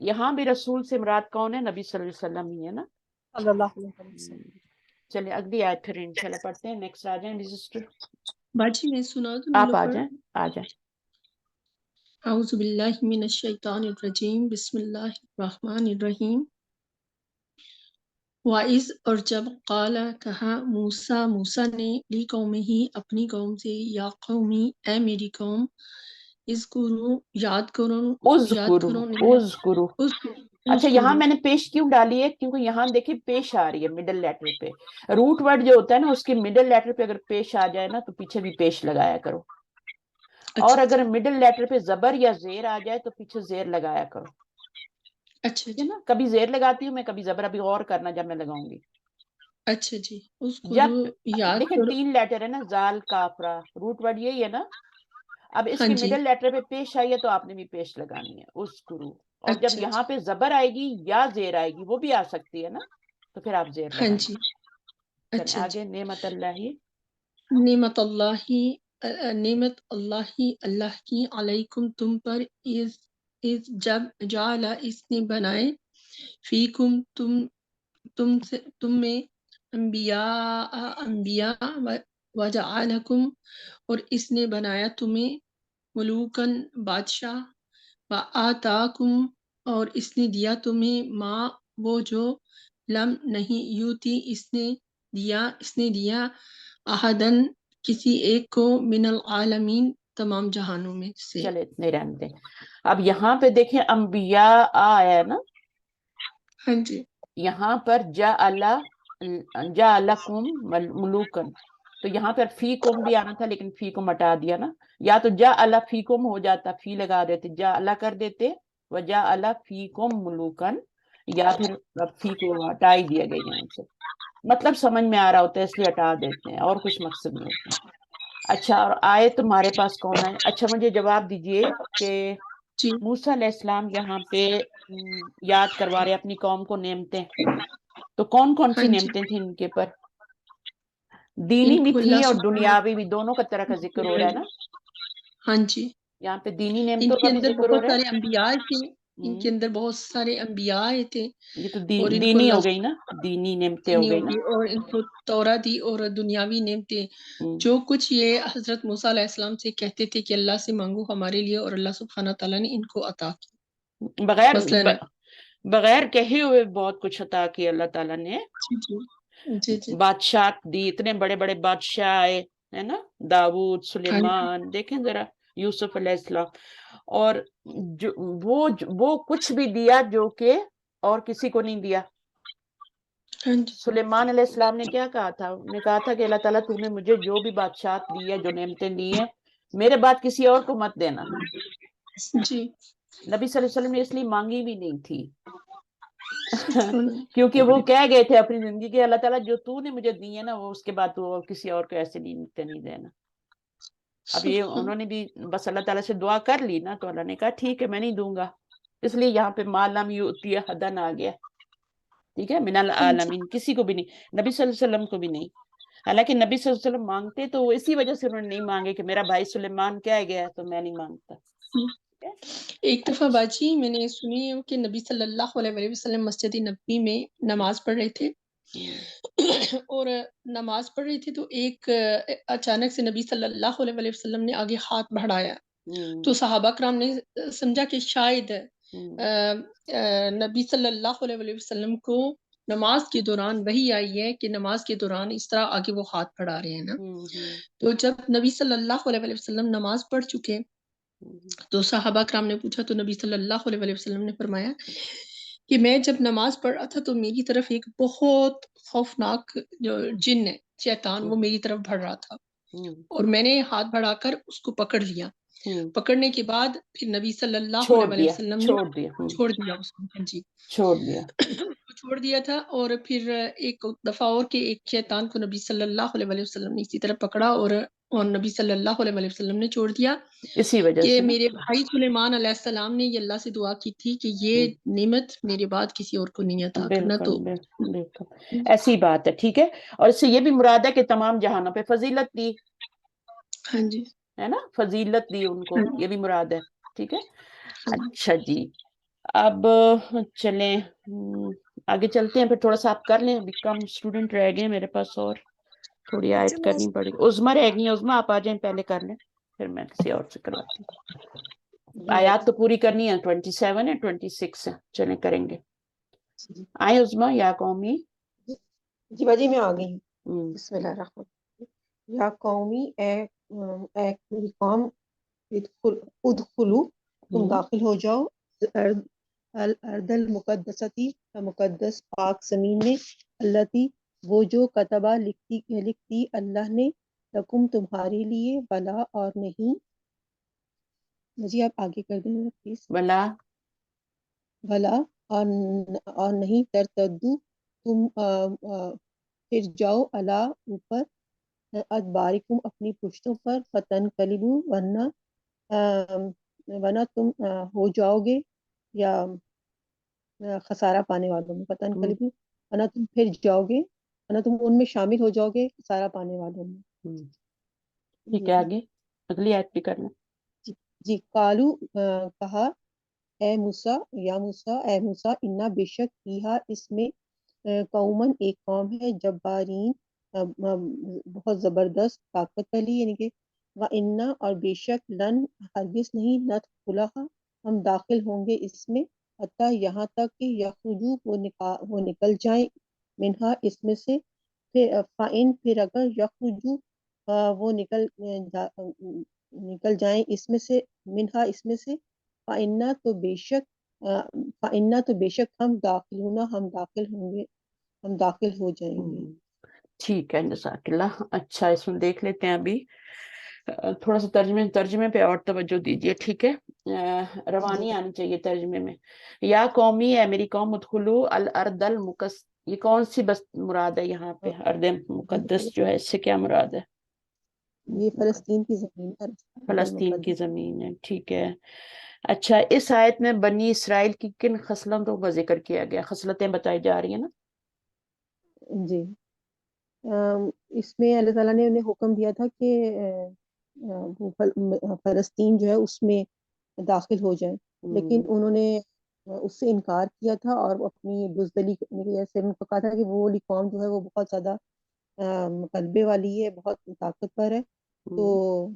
یہاں بھی رسول سے مراد کون ہے؟ نبی صلی اللہ علیہ وسلم ہی ہے نا.
صلی اللہ علیہ وسلم.
چلیں اگلی آیت پھر انشاءاللہ پڑھتے ہیں. نیکسٹ آ جائیں سسٹر،
باجی میں سنا دوں
آپ آ
نیلوفر؟
جائیں آ جائیں.
اعوذ باللہ من الشیطان الرجیم، بسم اللہ الرحمن الرحیم. وَإِذْ، اور جب قال کہا موسیٰ، موسیٰ نے لی قومہ اپنی قوم سے، یا قومی اے میری قوم، اذکروا یاد کرو
اذکرو. اچھا یہاں
اذکروا.
میں نے پیش کیوں ڈالی ہے؟ کیونکہ یہاں دیکھیں پیش آ رہی ہے مڈل لیٹر پہ. روٹ ورڈ جو ہوتا ہے نا، اس کے مڈل لیٹر پہ اگر پیش آ جائے نا تو پیچھے بھی پیش لگایا کرو. اور
اچھا
اگر مڈل لیٹر پہ زبر یا زیر آ جائے تو پیچھے زیر لگایا کرو.
اچھا
ٹھیک ہے
جی،
نا، کبھی زیر لگاتی ہوں میں، کبھی زبر. ابھی غور کرنا جب میں لگاؤں گی.
اچھا جی. اذکروا
جب
یاد
دیکھیں
کرو.
3 لیٹر ہے نا، زال کافرا، روٹ ورڈ یہی ہے نا. اب اس
ہاں
کی
جی.
مڈل لیٹر پہ پیش آئی ہے تو آپ نے بھی پیش لگانی ہے، اسکرو. اور جب
اچھا
یہاں
جی.
پہ زبر آئے گی یا زیر آئے گی، وہ بھی آ سکتی ہے نا، تو پھر آپ زیر
ہاں
لگائیں.
جی.
چلیں
اچھا جی.
آگے. نعمت اللہ،
نعمت اللہ، نعمت اللہ، اللہ کی، علیکم تم پر، اذ جب، جعل اس نے بنائے، فیکم تم میں، انبیاء وجعلکم، اور اس نے بنایا تمہیں، ملوکن بادشاہ، وآتاکم، اور اس نے دیا تمہیں، ما وہ جو، لم نہیں، یوتی اس نے دیا احدن کسی ایک کو، من العالمین تمام جہانوں میں سے.
چلے اتنے رہنے دیں. اب یہاں پہ دیکھیں انبیاء آیا نا،
ہاں جی.
یہاں پر جعلکم ملوکن، تو یہاں پر فیکم بھی آنا تھا لیکن فیکم ہٹا دیا نا. یا تو جعل فیکم ہو جاتا، فی لگا دیتے، جعل کر دیتے، وجعل فیکم ملوکن، یا پھر فی کو ہٹا ہی دیا گیا یہاں سے. مطلب سمجھ میں آ رہا ہوتا ہے اس لیے ہٹا دیتے ہیں، اور کچھ مقصد نہیں ہوتا. اچھا، اور آئے تمہارے پاس کون ہے؟ اچھا مجھے جواب دیجئے کہ
جی.
موسیٰ علیہ السلام یہاں پہ یاد کروا رہے اپنی قوم کو نعمتیں. تو کون کون
ہاں
سی
جی.
نعمتیں تھیں ان کے پر؟
ان
دینی بھی
کو
تھی
اللہ
اور
سبحانہ
دنیاوی بھی، دونوں کا طرح کا ذکر ہو رہا ہے نا.
ہاں جی.
یہاں پہ دینی
ان
نعمتوں
کے
کا بھی
اندر
ذکر ہو
بہت
رہا
سارے
ہے.
انبیاء تھے، ان کے اندر بہت سارے انبیاء آئے تھے،
یہ تو
اور ان کو
دینی
اللہ
ہو گئی نا، دینی نعمتیں ہو
دینی
گئی نا.
ہوگی، اور ان کو تورا دی، اور دنیاوی نعمتیں. جو کچھ یہ حضرت موسیٰ علیہ السلام سے کہتے تھے کہ اللہ سے مانگو ہمارے لیے، اور اللہ سبحانہ تعالیٰ نے ان کو عطا کی. مثلاً
بغیر کہے ہوئے بہت کچھ عطا کیا اللہ تعالیٰ نے.
جی جی.
بادشاہ دی، اتنے بڑے بڑے بادشاہ آئے ہے نا، داؤد،
ہاں جی.
سلیمان، دیکھیں ذرا، یوسف علیہ السلام. اور وہ کچھ بھی دیا جو کہ اور کسی کو نہیں دیا.
ہاں جی.
سلیمان علیہ السلام نے کیا کہا تھا؟ انہوں نے کہا تھا کہ اللہ تعالیٰ تو نے مجھے جو بھی بادشاہت دی ہے، جو نعمتیں دی ہیں، میرے بعد کسی اور کو مت دینا.
جی.
نبی صلی اللہ علیہ وسلم نے اس لیے مانگی بھی نہیں تھی کیونکہ وہ کہہ گئے تھے اپنی زندگی کے، اللہ تعالیٰ جو تو نے مجھے دی ہے نا، وہ اس کے بعد تو کسی اور کو ایسے نہیں دینا. اب یہ انہوں نے بھی بس اللہ تعالیٰ سے دعا کر لی نا، تو اللہ نے کہا ٹھیک ہے میں نہیں دوں گا. اس لیے یہاں پہ ما لم یؤتی احدن آ گیا. ٹھیک ہے، من العالمین، کسی کو بھی نہیں، نبی صلی اللہ علیہ وسلم کو بھی نہیں. حالانکہ نبی صلی اللہ علیہ وسلم مانگتے تو اسی وجہ سے انہوں نے نہیں مانگے کہ میرا بھائی سلیمان کیا گیا تو میں نہیں مانگتا.
ایک دفعہ باجی میں نے سنی ہے کہ نبی صلی اللہ علیہ وسلم مسجد نبوی میں نماز پڑھ رہے تھے، اور نماز پڑھ رہی تھی تو ایک اچانک سے نبی صلی اللہ علیہ وسلم نے آگے ہاتھ بڑھایا، تو صحابہ کرام نے سمجھا کہ شاید نبی صلی اللہ علیہ وسلم کو نماز کے دوران وہی آئی ہے کہ نماز کے دوران اس طرح آگے وہ ہاتھ بڑھا رہے ہیں نا. تو جب نبی صلی اللہ علیہ وسلم نماز پڑھ چکے تو صحابہ کرام نے پوچھا، تو نبی صلی اللہ علیہ وسلم نے فرمایا کہ میں جب نماز پڑھ رہا تھا تو میری طرف ایک بہت خوفناک جو جن ہے، شیطان، وہ میری طرف بڑھ رہا تھا، اور میں نے ہاتھ بڑھا کر اس کو پکڑ لیا. پکڑنے کے بعد پھر نبی صلی اللہ
چھوڑ
علیہ
دیا
وسلم نے
چھوڑ دیا
چھوڑ دیا اس کو. ہاں جی
چھوڑ دیا.
چھوڑ دیا تھا. اور پھر ایک دفعہ اور کہ ایک شیطان کو نبی صلی اللہ علیہ وسلم نے اسی طرح پکڑا اور نبی صلی اللہ علیہ وسلم نے چھوڑ دیا
اسی وجہ
کہ
سے نا.
میرے بھائی سلیمان علیہ السلام نے یہ اللہ سے دعا کی تھی کہ یہ نعمت میرے بعد کسی اور کو نہیں عطا کرنا. تو
بالکل بالکل ایسی بات ہے. ٹھیک ہے. اور اس سے یہ بھی مراد ہے کہ تمام جہانوں پہ فضیلت دی
ہاں جی
ہے نا, فضیلت دی ان کو, یہ بھی مراد ہے. ٹھیک ہے. اچھا جی, اب چلیں آگے چلتے ہیں. پھر تھوڑا سا آپ کر لیں, ابھی کم اسٹوڈنٹ رہ گئے میرے پاس اور تھوڑی آیت کرنی پڑے گی. عظما رہ گئی ہیں, عظما آپ آ جائیں پہلے کر لیں, پھر میں کسی اور سے کرواتی ہوں. آیات تو پوری کرنی ہے, 27 ہے 26 ہے. چلیں کریں گے. آئیں عظما. یا قومی.
جی باجی میں آ گئی ہوں.
ہوں.
بسم اللہ الرحمن الرحیم. یا قومی اے میری قوم ادخلو تم داخل ہو جاؤ الارض المقدستی مقدس پاک زمین میں التی وہ جو کتبہ لکھتی اللہ نے لکم تمہارے لیے بلا اور نہیں. جی آپ آگے کر دیں پلیز.
بلا
بھلا اور نہیں ترتدو تم پھر جاؤ اللہ اوپر ادبارکم اپنی پشتوں پر فتن قلبو ورنہ تم ہو جاؤ گے یا خسارہ پانے والوں میں. فتن قلبو ورنہ تم پھر جاؤ گے, ورنہ تم ان میں شامل ہو جاؤ گے خسارہ پانے والوں میں.
ٹھیک ہے. آگے اگلی آیت بھی کرنا.
جی قالو کہا اے موسیٰ یا موسیٰ اے موسیٰ انا بے شک فیہا اس میں قومن ایک قوم ہے جبارین بہت زبردست طاقت والی, یعنی کہ وَإِنَّا اور بے شک لن ہرگز نہیں ندخلہا ہم داخل ہوں گے اس میں حتیٰ یہاں تک کہ یخرجو وہ نکل جائیں منہا اس میں سے. فَإِن پھر اگر یخرجو وہ نکل جائیں اس میں سے منہا اس میں سے فَإِنَّا تو بے شک ہم داخلون ہم داخل ہوں گے, ہم داخل ہو جائیں گے.
ٹھیک ہے. جزاک اللہ. اچھا اس میں دیکھ لیتے ہیں ابھی تھوڑا سا ترجمے پہ اور توجہ دیجیے. ٹھیک ہے. روانی آنی چاہیے ترجمے میں. یا قومی ہے میری قوم ادخلو الارض المقدس. یہ کون سی بس مراد ہے یہاں پہ؟ ارض مقدس جو ہے اس سے کیا مراد ہے؟
یہ فلسطین کی زمین ہے.
فلسطین کی زمین ہے. ٹھیک ہے. اچھا اس آیت میں بنی اسرائیل کی کن خصلتوں کا ذکر کیا گیا؟ خصلتیں بتائی جا رہی ہیں نا.
جی اس میں اللہ تعالیٰ نے انہیں حکم دیا تھا کہ فلسطین جو ہے اس میں داخل ہو جائیں, لیکن انہوں نے اس سے انکار کیا تھا اور اپنی بزدلی سے ان کو کہا تھا کہ وہ والی قوم جو ہے وہ بہت زیادہ غلبے والی ہے, بہت طاقتور ہے, تو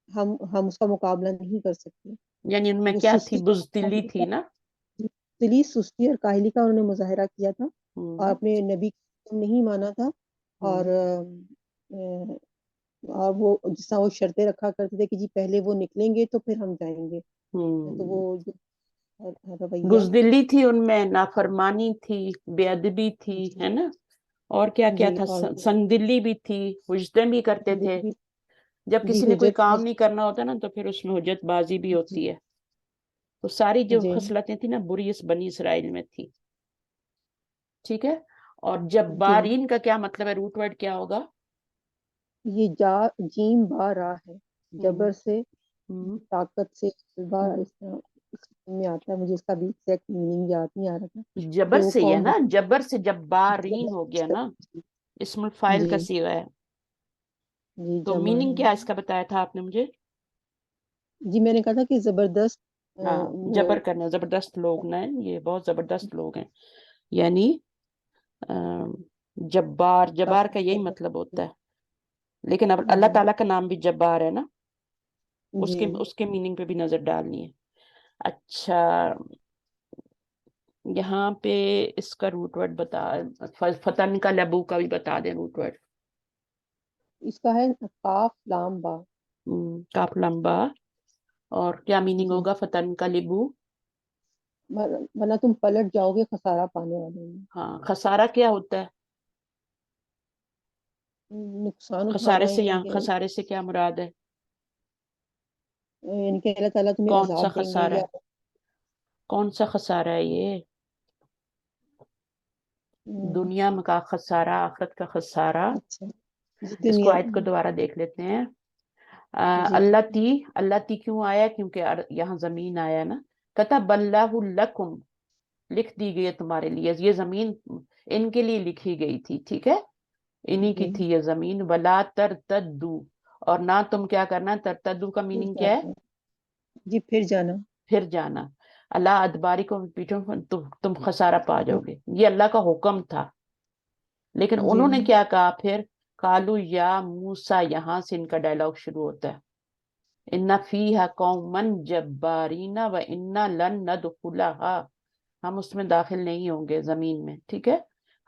ہم اس کا مقابلہ نہیں کر سکتے.
یعنی ان میں
وہ
کیا تھی؟
سستی
بزدلی تھی نا.
سستی اور کاہلی کا انہوں نے مظاہرہ کیا تھا اور اپنے نبی کو نہیں مانا تھا. اور وہ جس طرح وہ شرطیں رکھا کرتے تھے کہ جی پہلے وہ نکلیں گے تو پھر ہم جائیں گے, تو وہ رویہ
بزدلی تھی ان میں, نافرمانی تھی, بے ادبی تھی, ہے نا, اور کیا کیا
جی
تھا؟
اور
سنگ دلی بھی تھی, حجتیں بھی کرتے تھے. جب
جی
کسی نے کوئی
حجت
کام نہیں کرنا ہوتا نا تو پھر اس میں حجت بازی بھی ہوتی ہے. تو ساری جو
جی
خصلتیں تھیں نا بری اس بنی اسرائیل میں تھی. ٹھیک ہے. اور
جی
جبارین کا کیا مطلب ہے؟ روٹ ورڈ کیا ہوگا؟
یہ جیم با را ہے, جبر سے طاقت سے میں آتا ہے. مجھے اس کا بھی ایگزیکٹ میننگ یاد نہیں آ رہا تھا.
جبر
وہ
سے ہی ہے
قوم
نا, جبر سے جبارین ہو گیا نا, اسم الفاعل کا
جی
صیغہ ہے.
جی
تو
جمع
میننگ
ہے.
کیا اس کا بتایا تھا آپ نے مجھے؟
جی میں نے کہا تھا کہ زبردست
ہاں جبر کرنا, زبردست لوگ نا, یہ بہت زبردست لوگ ہیں. یعنی جبار کا یہی مطلب ہوتا ہے. لیکن اب اللہ
جی
تعالیٰ کا نام بھی جبار ہے نا,
جی
اس کے میننگ پہ بھی نظر ڈالنی ہے. اچھا یہاں پہ اس کا روٹ ورڈ بتا, فتن کا لبو کا بھی بتا دیں روٹ ورڈ.
اس کا ہے کاف لام با.
کاف لمبا. اور کیا میننگ
جی
ہوگا فتن کا لبو؟
ورنہ تم پلٹ جاؤ گے خسارہ پانے والوں میں.
ہاں خسارہ کیا ہوتا ہے؟
نقصان
خسارے
اٹھانا,
سے,
یعنی
یہاں
کہ
خسارے سے کیا مراد ہے؟
یعنی کہ اللہ تعالیٰ تمہیں
کون سا
عذاب دیں گے
خسارہ
یا
ہے؟ کون سا خسارہ ہے یہ؟ دنیا میں کا خسارہ، آخرت کا خسارہ.
اچھا جی
اس کو
دنیا
آیت کو دوبارہ دیکھ لیتے ہیں.
جی
اللہ تی کیوں آیا؟ کیونکہ یہاں زمین آیا نا. کتب اللہ لکم، لکھ دی گئی ہے تمہارے لیے. یہ زمین ان کے لیے لکھی گئی تھی، ٹھیک ہے، انہی کی
جی
تھی یہ زمین. ولا ترتدو، اور نہ تم کیا کرنا. ترتدو کا
پھر
میننگ کیا ہے؟
جانا جی پھر جانا
پھر جانا. اللہ ادباری کو پیٹھوں تم خسارہ پا جاؤ گے. یہ اللہ کا حکم تھا، لیکن
جی
انہوں نے کیا کہا پھر؟ قالوا یا موسیٰ، یہاں سے ان کا ڈائلاگ شروع ہوتا ہے. ان فیہا قوما جبارین و انا لن ندخلہا، ہم اس میں داخل نہیں ہوں گے زمین میں، ٹھیک ہے.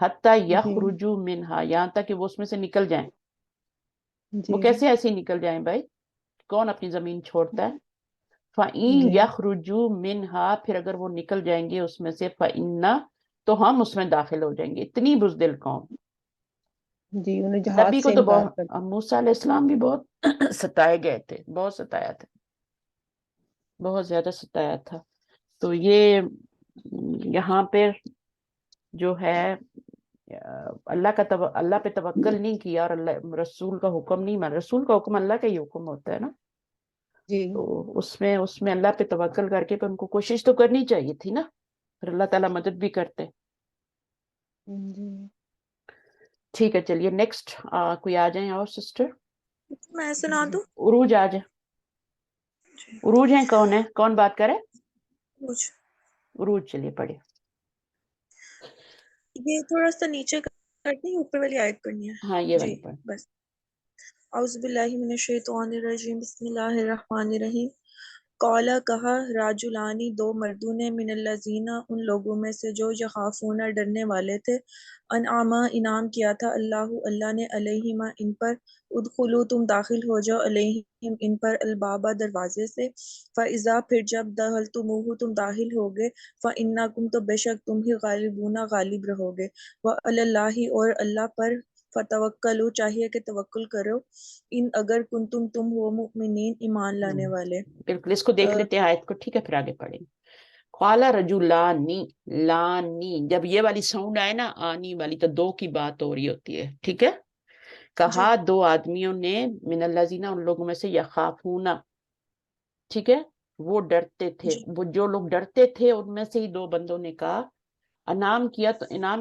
حتی
جی
یخرجوا منہا، یہاں تک کہ وہ اس میں سے نکل جائیں. وہ
جی
کیسے ایسے ہی نکل جائیں بھائی؟ کون اپنی زمین چھوڑتا ہے؟ فَإِن
جی
يَخْرُجُوا مِنْهَا، پھر اگر وہ نکل جائیں گے اس میں سے، فَإِنَّا، تو ہم اس میں داخل ہو جائیں گے. اتنی بزدل قوم.
جی انہیں جہاد
نبی کو
سے
تو
انکار کر
بہت، موسیٰ علیہ السلام بھی بہت ستائے گئے تھے، بہت ستایا تھا، بہت زیادہ ستایا تھا. تو یہ یہاں پہ جو ہے اللہ پہ توکل نہیں کیا، اور اللہ رسول کا حکم نہیں مانا. رسول کا حکم اللہ کا ہی حکم ہوتا ہے نا.
جی
تو اس میں اللہ پہ توکل کر کے ان کو کوشش تو کرنی چاہیے تھی نا، پھر اللہ تعالیٰ مدد بھی کرتے.
جی
ٹھیک ہے، چلیے نیکسٹ کوئی آ جائیں اور سسٹر.
میں سنا دوں؟
عروج آ جائیں. عروج ہیں، کون ہے، کون بات کرے؟
کچھ
عروج، چلیے پڑھے.
یہ تھوڑا سا نیچے کرنی ہے، اوپر والی آیت کرنی ہے؟
ہاں یہ
جی
والی پڑھ.
بس. اعوذ باللہ من الشیطان الرجیم، بسم اللہ الرحمن الرحیم. قالا، کہا، راجلانی، دو مردوں نے، من الذین، ان لوگوں میں سے جو یخافون، ڈرنے والے تھے، انعما، انعام کیا تھا، اللہ نے، علیہما، ان پر، ادخلوا، تم داخل ہو جاؤ، علیہم، ان پر، البابا، دروازے سے، فاذا، پھر جب، دخلتموہ، تم داخل ہوگے، فانکم، تو بے شک تم ہی، غالبون، غالب رہو گے، وعلی اللہ، اور اللہ پر، فتوکلوا، چاہیے کہ توکل کرو، ان اگر کنتم، تم ہو، مؤمنین، ایمان لانے والے.
بالکل، اس کو دیکھ لیتے ہیں آیت کو، ٹھیک ہے، پھر آگے پڑھیں. قال رجلانی، لانی، جب یہ والی ساؤنڈ آئے نا، آنی والی، تو دو کی بات ہو رہی ہوتی ہے، ٹھیک ہے. کہا
جی
دو آدمیوں نے، من الذین، ان لوگوں میں سے، یخافون، ٹھیک ہے، وہ ڈرتے تھے.
جی
وہ جو لوگ ڈرتے تھے ان میں سے ہی دو بندوں نے کہا، انعام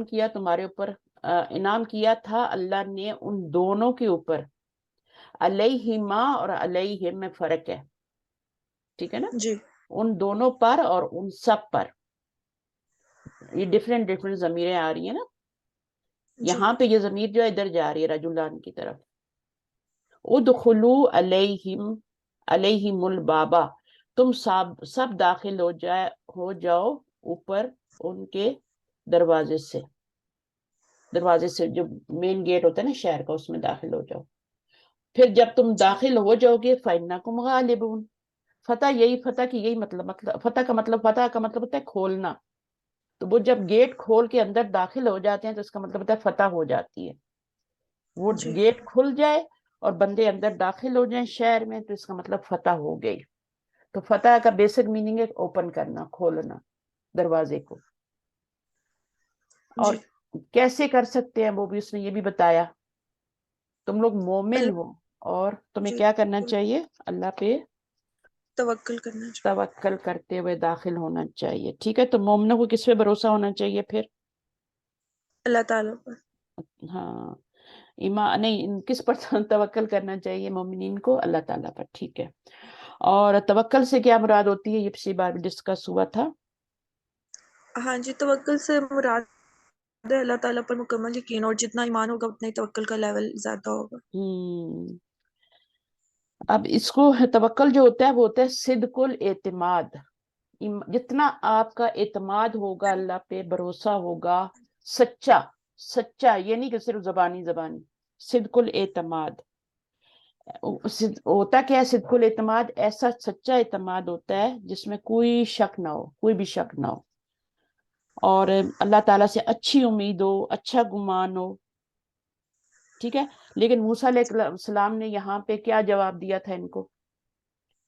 کیا تمہارے اوپر، انعام کیا تھا اللہ نے ان دونوں کے اوپر، علیہما اور علیہم میں فرق ہے، ٹھیک ہے نا.
جی
ان دونوں پر اور ان سب پر، یہ ڈفرینٹ ضمیریں آ رہی ہیں نا.
جی
یہاں پہ یہ ضمیر جو ہے ادھر جا رہی ہے رجلان کی طرف. ادخلوا علیہم البابا، تم سب داخل ہو جاؤ اوپر ان کے دروازے سے. دروازے سے جو مین گیٹ ہوتا ہے نا شہر کا، اس میں داخل ہو جاؤ. پھر جب تم داخل ہو جاؤ گے، فَإِنَّكُمْ غَالِبُونَ، فتح کی یہی مطلب فتح کا مطلب ہوتا ہے کھولنا. تو وہ جب گیٹ کھول کے اندر داخل ہو جاتے ہیں تو اس کا مطلب ہوتا ہے فتح ہو جاتی ہے. وہ
جی
گیٹ کھل جائے اور بندے اندر داخل ہو جائیں شہر میں، تو اس کا مطلب فتح ہو گئی. تو فتح کا بیسک میننگ ہے اوپن کرنا، کھولنا دروازے کو. اور
جی
کیسے کر سکتے ہیں وہ بھی اس نے یہ بھی بتایا. تم لوگ مومن
اللہ،
ہو اور تمہیں
جی
کیا کرنا چاہیے؟ اللہ پہ
توکل کرنا چاہیے.
توکل کرتے ہوئے داخل ہونا چاہیے، ٹھیک ہے. تو مومنوں کو کس پہ بھروسہ ہونا چاہیے پھر؟
اللہ تعالیٰ پر.
ہاں، ایمان نہیں، کس پر توکل کرنا چاہیے مومنین کو؟ اللہ تعالیٰ پر، ٹھیک ہے. اور توکل سے کیا مراد ہوتی ہے؟ یہ پچھلی بار بھی ڈسکس ہوا تھا.
ہاں جی، توکل سے مراد ہے اللہ تعالیٰ پر مکمل یقین، اور جتنا ایمان ہوگا اتنا ہی توکل کا لیول زیادہ ہوگا.
اب اس کو توکل جو ہوتا ہے وہ ہوتا ہے صدق الاعتماد. جتنا آپ کا اعتماد ہوگا اللہ پہ، بھروسہ ہوگا سچا، یہ نہیں کہ صرف زبانی. صدق الاعتماد ہوتا کیا ہے؟ صدق الاعتماد ایسا سچا اعتماد ہوتا ہے جس میں کوئی شک نہ ہو، کوئی بھی شک نہ ہو، اور اللہ تعالیٰ سے اچھی امید ہو، اچھا گمان ہو، ٹھیک ہے. لیکن موسیٰ علیہ السلام نے یہاں پہ کیا جواب دیا تھا ان کو؟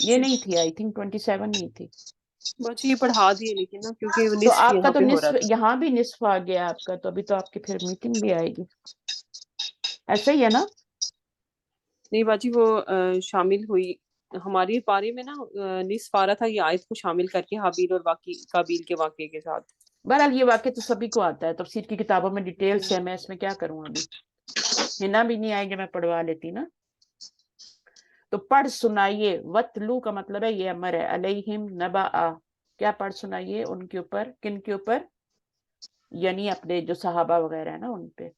یہ نہیں تھی، آئی تھنک 27 نہیں تھی.
باجی یہ پڑھا دیے لیکن نا، کیونکہ
تو
نصف
آپ کا
یہاں
تو
پہ ہو رہا
نصف
تھا.
یہاں بھی نصف آ گیا آپ کا، تو ابھی تو آپ کی پھر میٹنگ بھی آئے گی، ایسا ہی ہے نا؟
نہیں باجی وہ شامل ہوئی ہماری پارے میں نا، نصف آ رہا تھا یہ آیت کو شامل کر کے حابیل اور قابیل کے واقعے کے ساتھ.
بہرحال یہ واقعہ تو سبھی کو آتا ہے، تفسیر کی کتابوں میں ڈیٹیل سے، میں اس میں کیا کروں ابھی، ہنا بھی نہیں آئیں گے، میں پڑھوا لیتی نا. تو پڑھ سنائیے، وَاتْلُو کا مطلب ہے یہ امر ہے، علیہم نبأ، کیا پڑھ سنائیے ان کے اوپر، کن کے اوپر؟ یعنی اپنے جو صحابہ وغیرہ ہیں نا ان پہ.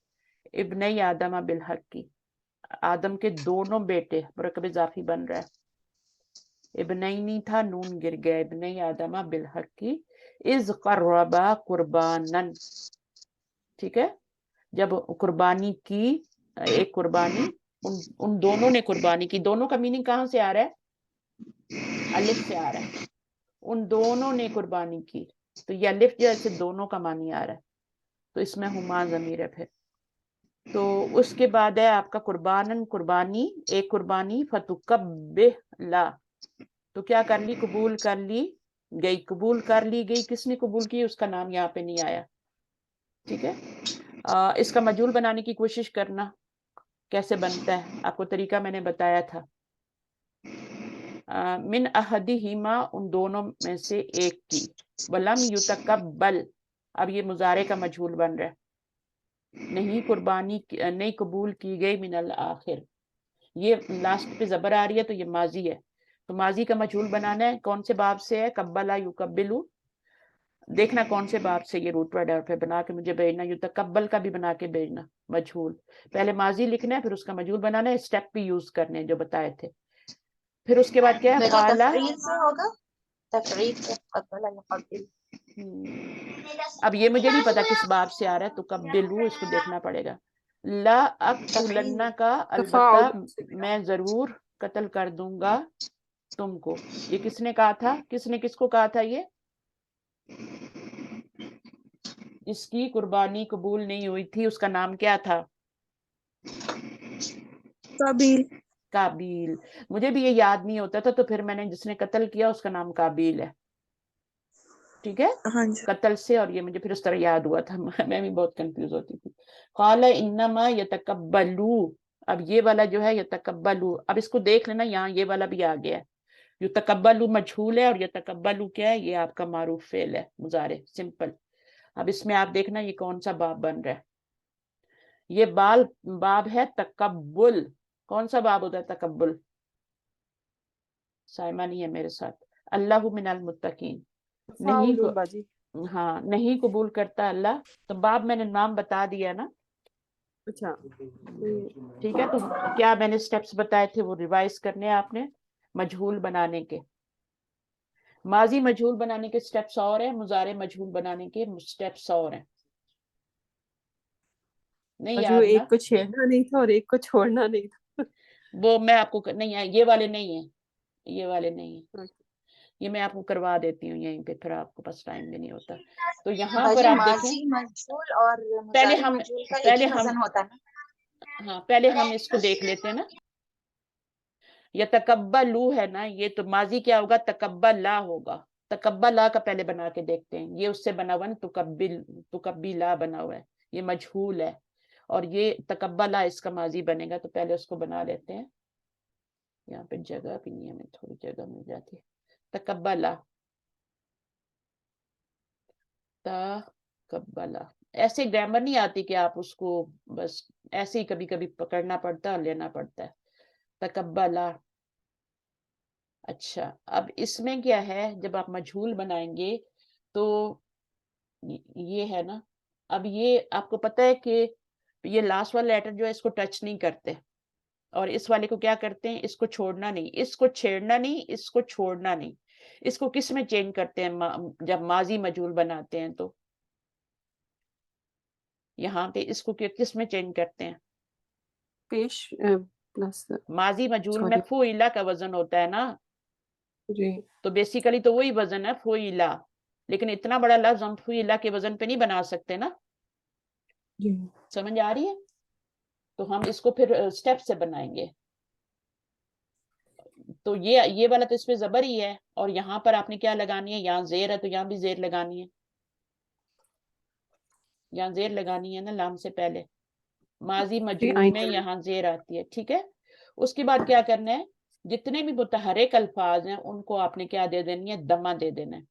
ابنی آدم بالحق کی، آدم کے دونوں بیٹے، مرکب اضافی بن رہا ہے، ابنی نہیں تھا، نون گر گیا، ابنی آدم بالحق کی اذ قربا قربانن، ٹھیک ہے، جب قربانی کی، ایک قربانی، ان دونوں نے قربانی کی. دونوں کا میننگ کہاں سے آ رہا ہے؟ الف سے آ رہا ہے. ان دونوں نے قربانی کی، تو یہ الف جو ہے دونوں کا معنی آ رہا ہے، تو اس میں ہما ضمیر ہے. پھر تو اس کے بعد ہے آپ کا قربانن، قربانی، ایک قربانی، فتقبلا، تو کیا کر لی؟ قبول کر لی گئی، قبول کر لی گئی. کس نے قبول کی؟ اس کا نام یہاں پہ نہیں آیا، ٹھیک ہے. اس کا مجہول بنانے کی کوشش کرنا، کیسے بنتا ہے، آپ کو طریقہ میں نے بتایا تھا. من احدہما، ان دونوں میں سے ایک کی، ولم یتقبل، اب یہ مضارع کا مجہول بن رہا ہے، نہیں قربانی نہیں قبول کی گئی، من الآخر، یہ لاسٹ پہ زبر آ رہی ہے تو یہ ماضی ہے، تو ماضی کا مجہول بنانا ہے. کون سے باب سے ہے؟ قبلا یقبلو، دیکھنا کون سے باب سے یہ روٹ ورڈ ہے، پھر بنا کے مجھے بھیجنا. یتقبل کا بھی بنا کے بھیجنا مجہول، پہلے ماضی لکھنا ہے، پھر اس کا مجہول بنانا ہے، اسٹیپ بھی یوز کرنے ہیں جو بتائے تھے. پھر اس کے بعد کیا ہے؟
بیٹا
قالا،
تفعیل سے ہوگا، تفعیل سے قبل یقبل.
اب یہ مجھے نہیں پتا کس باب سے آ رہا ہے، تو قبلو اس کو دیکھنا پڑے گا. لا اقتلن کا، البتہ
تفاعل سے بیٹا.
میں ضرور قتل کر دوں گا تم کو. یہ کس نے کہا تھا؟ کس نے کس کو کہا تھا؟ یہ اس کی قربانی قبول نہیں ہوئی تھی، اس کا نام کیا تھا؟
قابیل.
قابیل. مجھے بھی یہ یاد نہیں ہوتا تھا، تو پھر میں نے جس نے قتل کیا اس کا نام قابیل ہے، ٹھیک ہے،
ہاں جی.
قتل سے، اور یہ مجھے پھر اس طرح یاد ہوا تھا. میں بھی بہت کنفیوز ہوتی تھی. قال انما یتقبلو، اب یہ والا جو ہے یتقبلو، اب اس کو دیکھ لینا، یہاں یہ والا بھی آ گیا ہے. یتقبلو مجہول ہے، اور یتقبلو کیا ہے؟ یہ آپ کا معروف فعل ہے، مضارع سمپل. اب اس میں آپ دیکھنا یہ کون سا باب بن رہا ہے. یہ باب ہے تقبل. کون سا باب ہوتا ہے تقبل؟ سائمہ نہیں ہے میرے ساتھ. اللہ من المتقین، نہیں
تفاعل باجی.
ہاں، نہیں قبول کرتا اللہ. تو باب میں نے نام بتا دیا نا،
اچھا
ٹھیک ہے. تو کیا میں نے سٹیپس بتائے تھے وہ ریوائز کرنے آپ نے، مجہول بنانے کے. ماضی مجہول بنانے کے سٹیپس اور ہیں، مضارع مجہول بنانے کے سٹیپس اور ہیں. نہیں
باجی وہ
یاد نا؟
ایک کو چھیڑنا نہیں تھا اور ایک کو چھوڑنا نہیں تھا.
وہ میں آپ کو نہیں ہے، یہ والے نہیں ہیں، یہ والے نہیں ہیں، یہ میں آپ کو کروا دیتی ہوں یہیں پہ، پھر آپ کو بس ٹائم بھی نہیں ہوتا. تو یہاں پر
باجی
آپ دیکھیں،
ماضی مجہول اور
پہلے
مضارع
ہم
مجہول کا ایک ہی وزن ہوتا ہے نا.
ہاں پہلے ہم اس کو دیکھ لیتے ہیں نا. یتقبلو ہے نا، یہ تو ماضی کیا ہوگا؟ تقبلا ہوگا. تقبلا کا پہلے بنا کے دیکھتے ہیں، یہ اس سے بنا ہوا نا، تقبلا بنا ہوا ہے، یہ مجہول ہے، اور یہ تقبلا اس کا ماضی بنے گا. تو پہلے اس کو بنا لیتے ہیں، یہاں پہ جگہ بھی نہیں ہے، ہمیں تھوڑی جگہ مل جاتی ہے. تقبلا، تقبلا، ایسے گرامر نہیں آتی کہ آپ اس کو بس ایسے ہی کبھی کبھی پکڑنا پڑتا ہے اور لینا پڑتا ہے. تقبلا. اچھا، اب اس میں کیا ہے، جب آپ مجہول بنائیں گے تو یہ ہے نا، اب یہ آپ کو پتہ ہے کہ یہ لاسٹ والا لیٹر جو ہے اس کو ٹچ نہیں کرتے، اور اس والے کو کیا کرتے ہیں؟ اس کو چھوڑنا نہیں، اس کو چھیڑنا نہیں، اس کو چھوڑنا نہیں. اس کو کس میں چینج کرتے ہیں جب ماضی مجہول بناتے ہیں؟ تو یہاں پہ اس کو کس میں چینج کرتے ہیں؟
پیش پلس
ماضی مجہول میں
سوری
فعلا کا وزن ہوتا ہے نا،
جی.
تو بیسیکلی تو وہی وزن ہے فعلا، لیکن اتنا بڑا لفظ ہم فعلا کے وزن پہ نہیں بنا سکتے نا.
جی
سمجھ آ رہی ہے؟ تو ہم اس کو پھر سٹیپ سے بنائیں گے. تو یہ والا تو اس پہ زبر ہی ہے، اور یہاں پر آپ نے کیا لگانی ہے، یہاں زیر ہے تو یہاں بھی زیر لگانی ہے، یہاں زیر لگانی ہے نا لام سے پہلے، ماضی مجہول میں یہاں زیر آتی ہے، ٹھیک ہے۔ اس کے بعد کیا کرنا ہے، جتنے بھی متحرک الفاظ ہیں ان کو آپ نے کیا دے دینی ہے، دمہ دے دینا ہے،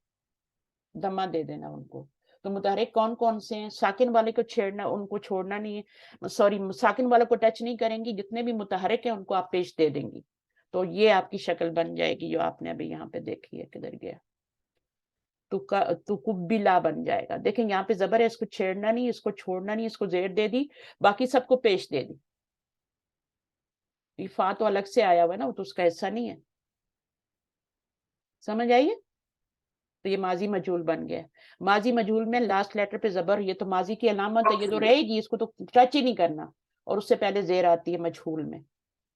دمہ دے دینا ان کو۔ تو متحرک کون کون سے ہیں، ساکن والے کو چھیڑنا، ان کو چھوڑنا نہیں ہے، سوری ساکن والے کو ٹچ نہیں کریں گی، جتنے بھی متحرک ہیں ان کو آپ پیش دے دیں گی، تو یہ آپ کی شکل بن جائے گی جو آپ نے ابھی یہاں پہ دیکھی ہے، کدھر گیا، تو کبلا بن جائے گا۔ دیکھیں یہاں پہ زبر ہے، اس کو چھیڑنا نہیں، اس کو چھوڑنا نہیں، اس کو زیر دے دی، باقی سب کو پیش دے دی۔ یہ فا تو الگ سے آیا ہوا ہے نا، وہ تو اس کا حصہ نہیں ہے، سمجھ آئیے؟ تو یہ ماضی مجہول بن گیا۔ ماضی مجہول میں لاسٹ لیٹر پہ زبر، یہ تو ماضی کی علامت ہے، یہ تو رہے گی، اس کو تو ٹچ ہی نہیں کرنا، اور اس سے پہلے زیر آتی ہے مجہول میں،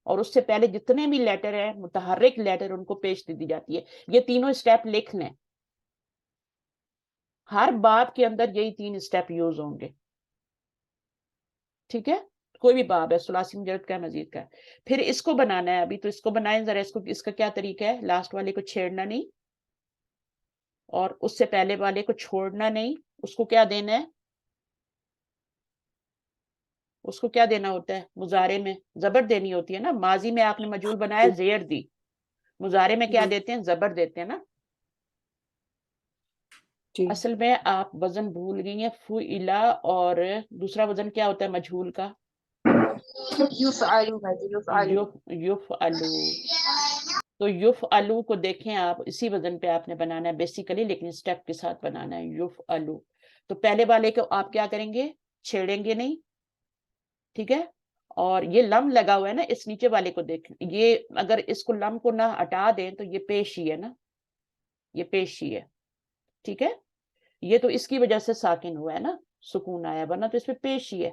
اور اس سے پہلے جتنے بھی لیٹر ہیں متحرک لیٹر ان کو پیش دے دی جاتی ہے۔ یہ تینوں اسٹیپ لکھ لیں، ہر باب کے اندر یہی 3 اسٹیپ یوز ہوں گے، ٹھیک ہے؟ کوئی بھی باب ہے، ثلاثی مجرد کا ہے، مزید کا ہے۔ پھر اس کو بنانا ہے، ابھی تو اس کو بنائیں ذرا، اس کا کیا طریقہ ہے، لاسٹ والے کو چھیڑنا نہیں اور اس سے پہلے والے کو چھوڑنا نہیں، اس کو کیا دینا ہے، اس کو کیا دینا ہوتا ہے، مضارع میں زبر دینی ہوتی ہے نا، ماضی میں آپ نے مجہول بنایا زیر دی، مضارع میں کیا دیتے ہیں، زبر دیتے ہیں نا۔ اصل میں آپ وزن بھول گئی ہیں، فعلا، اور دوسرا وزن کیا ہوتا ہے مجہول کا، یفعلو۔ تو یفعلو کو دیکھیں آپ، اسی وزن پہ آپ نے بنانا ہے بیسیکلی، لیکن اسٹیپ کے ساتھ بنانا ہے، یفعلو۔ تو پہلے والے کو آپ کیا کریں گے، چھیڑیں گے نہیں، ٹھیک ہے، اور یہ لم لگا ہوا ہے نا، اس نیچے والے کو دیکھیں، یہ اگر اس کو لم کو نہ ہٹا دیں تو یہ پیش ہی ہے نا، یہ پیش ہی ہے، ٹھیک ہے، یہ تو اس کی وجہ سے ساکن ہوا ہے نا، سکون آیا، ورنہ تو اس پہ پیش ہی ہے۔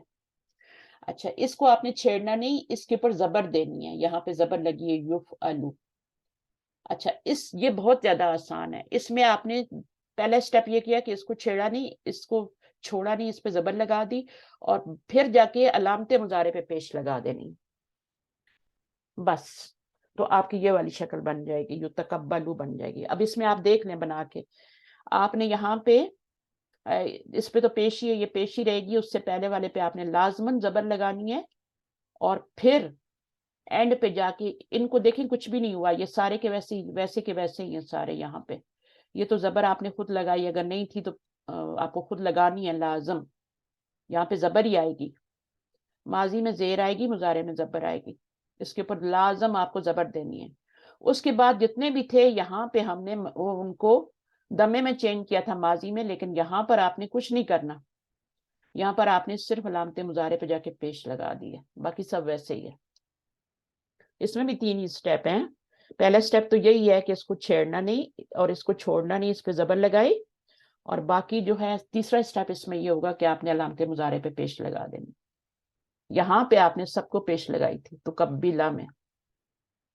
اچھا، اس کو آپ نے چھیڑنا نہیں، اس کے اوپر زبر دینی ہے، یہاں پہ زبر لگی ہے، یفعلو۔ اچھا، یہ بہت زیادہ آسان ہے، اس میں آپ نے پہلا سٹیپ یہ کیا کہ اس کو چھیڑا نہیں، اس کو چھوڑا نہیں، اس پہ زبر لگا دی، اور پھر جا کے علامت مضارع پہ پیش لگا دینی، بس، تو آپ کی یہ والی شکل بن جائے گی، یتقبلو بن جائے گی۔ اب اس میں آپ دیکھ لیں بنا کے، آپ نے یہاں پہ اس پہ تو پیشی ہے، یہ پیشی رہے گی، اس سے پہلے والے پہ آپ نے لازماً زبر لگانی ہے، اور پھر اینڈ پہ جا کے ان کو دیکھیں کچھ بھی نہیں ہوا، یہ سارے کے ویسے کے ویسے ہی ہیں سارے، یہاں پہ یہ تو زبر آپ نے خود لگائی، اگر نہیں تھی تو آپ کو خود لگانی ہے لازم، یہاں پہ زبر ہی آئے گی، ماضی میں زیر آئے گی، مضارع میں زبر آئے گی، اس کے اوپر لازم آپ کو زبر دینی ہے۔ اس کے بعد جتنے بھی تھے یہاں پہ ہم نے ان کو دمے میں چینج کیا تھا ماضی میں، لیکن یہاں پر آپ نے کچھ نہیں کرنا، یہاں پر آپ نے صرف علامت مضارع پہ جا کے پیش لگا دی ہے، باقی سب ویسے ہی ہے۔ اس میں بھی 3 ہی سٹیپ ہیں، پہلا سٹیپ تو یہی ہے کہ اس کو چھیڑنا نہیں اور اس کو چھوڑنا نہیں، اس پہ زبر لگائی، اور باقی جو ہے تیسرا سٹیپ اس میں یہ ہوگا کہ آپ نے علامت مضارع پہ پیش لگا دینی، یہاں پہ آپ نے سب کو پیش لگائی تھی، تقبلا میں،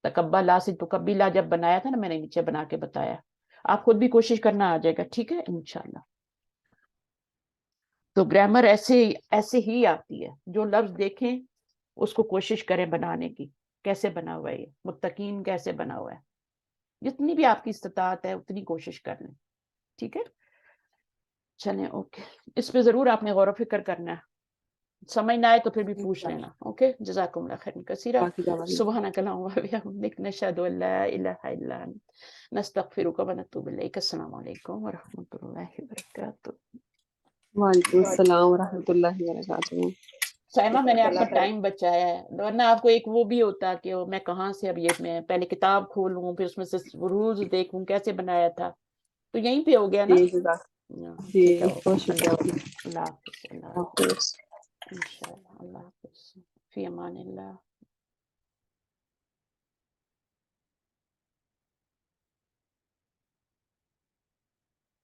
تقبلا سے تقبلا جب بنایا تھا نا، میں نے نیچے بنا کے بتایا، آپ خود بھی کوشش کرنا، آ جائے گا، ٹھیک ہے انشاءاللہ۔ تو گرامر ایسے ہی آتی ہے، جو لفظ دیکھیں اس کو کوشش کریں بنانے کی، کیسے بنا ہوا ہے یہ متقین کیسے بنا ہوا ہے، جتنی بھی آپ کی استطاعت ہے اتنی کوشش کر لیں، ٹھیک ہے، چلیں اوکے، اس پہ ضرور آپ نے غور و فکر کرنا ہے، سمجھ نہ آئے تو پھر بھی پوچھ لینا، اوکے، جزاکم اللہ خیر کثیرا، سبحانک اللہم وبحمدک، نشہد ان لا الہ الا انت، نستغفرک ونتوب الیک۔ السلام علیکم ورحمۃ اللہ وبرکاتہ۔
وعلیکم السلام ورحمۃ اللہ وبرکاتہ۔
سائمہ، میں نے آپ کا ٹائم بچایا ہے، ورنہ آپ کو ایک وہ بھی ہوتا کہ میں کہاں سے اب یہ میں پہلے کتاب کھولوں پھر اس میں سے رولز دیکھوں کیسے بنایا تھا، تو یہیں پہ ہو گیا نا، ٹھیک ہے،
بہت شکریہ،
اللہ حافظ، اللہ حافظ،
آپ کو
انشاءاللہ، اللہ حافظ، فی امان اللہ۔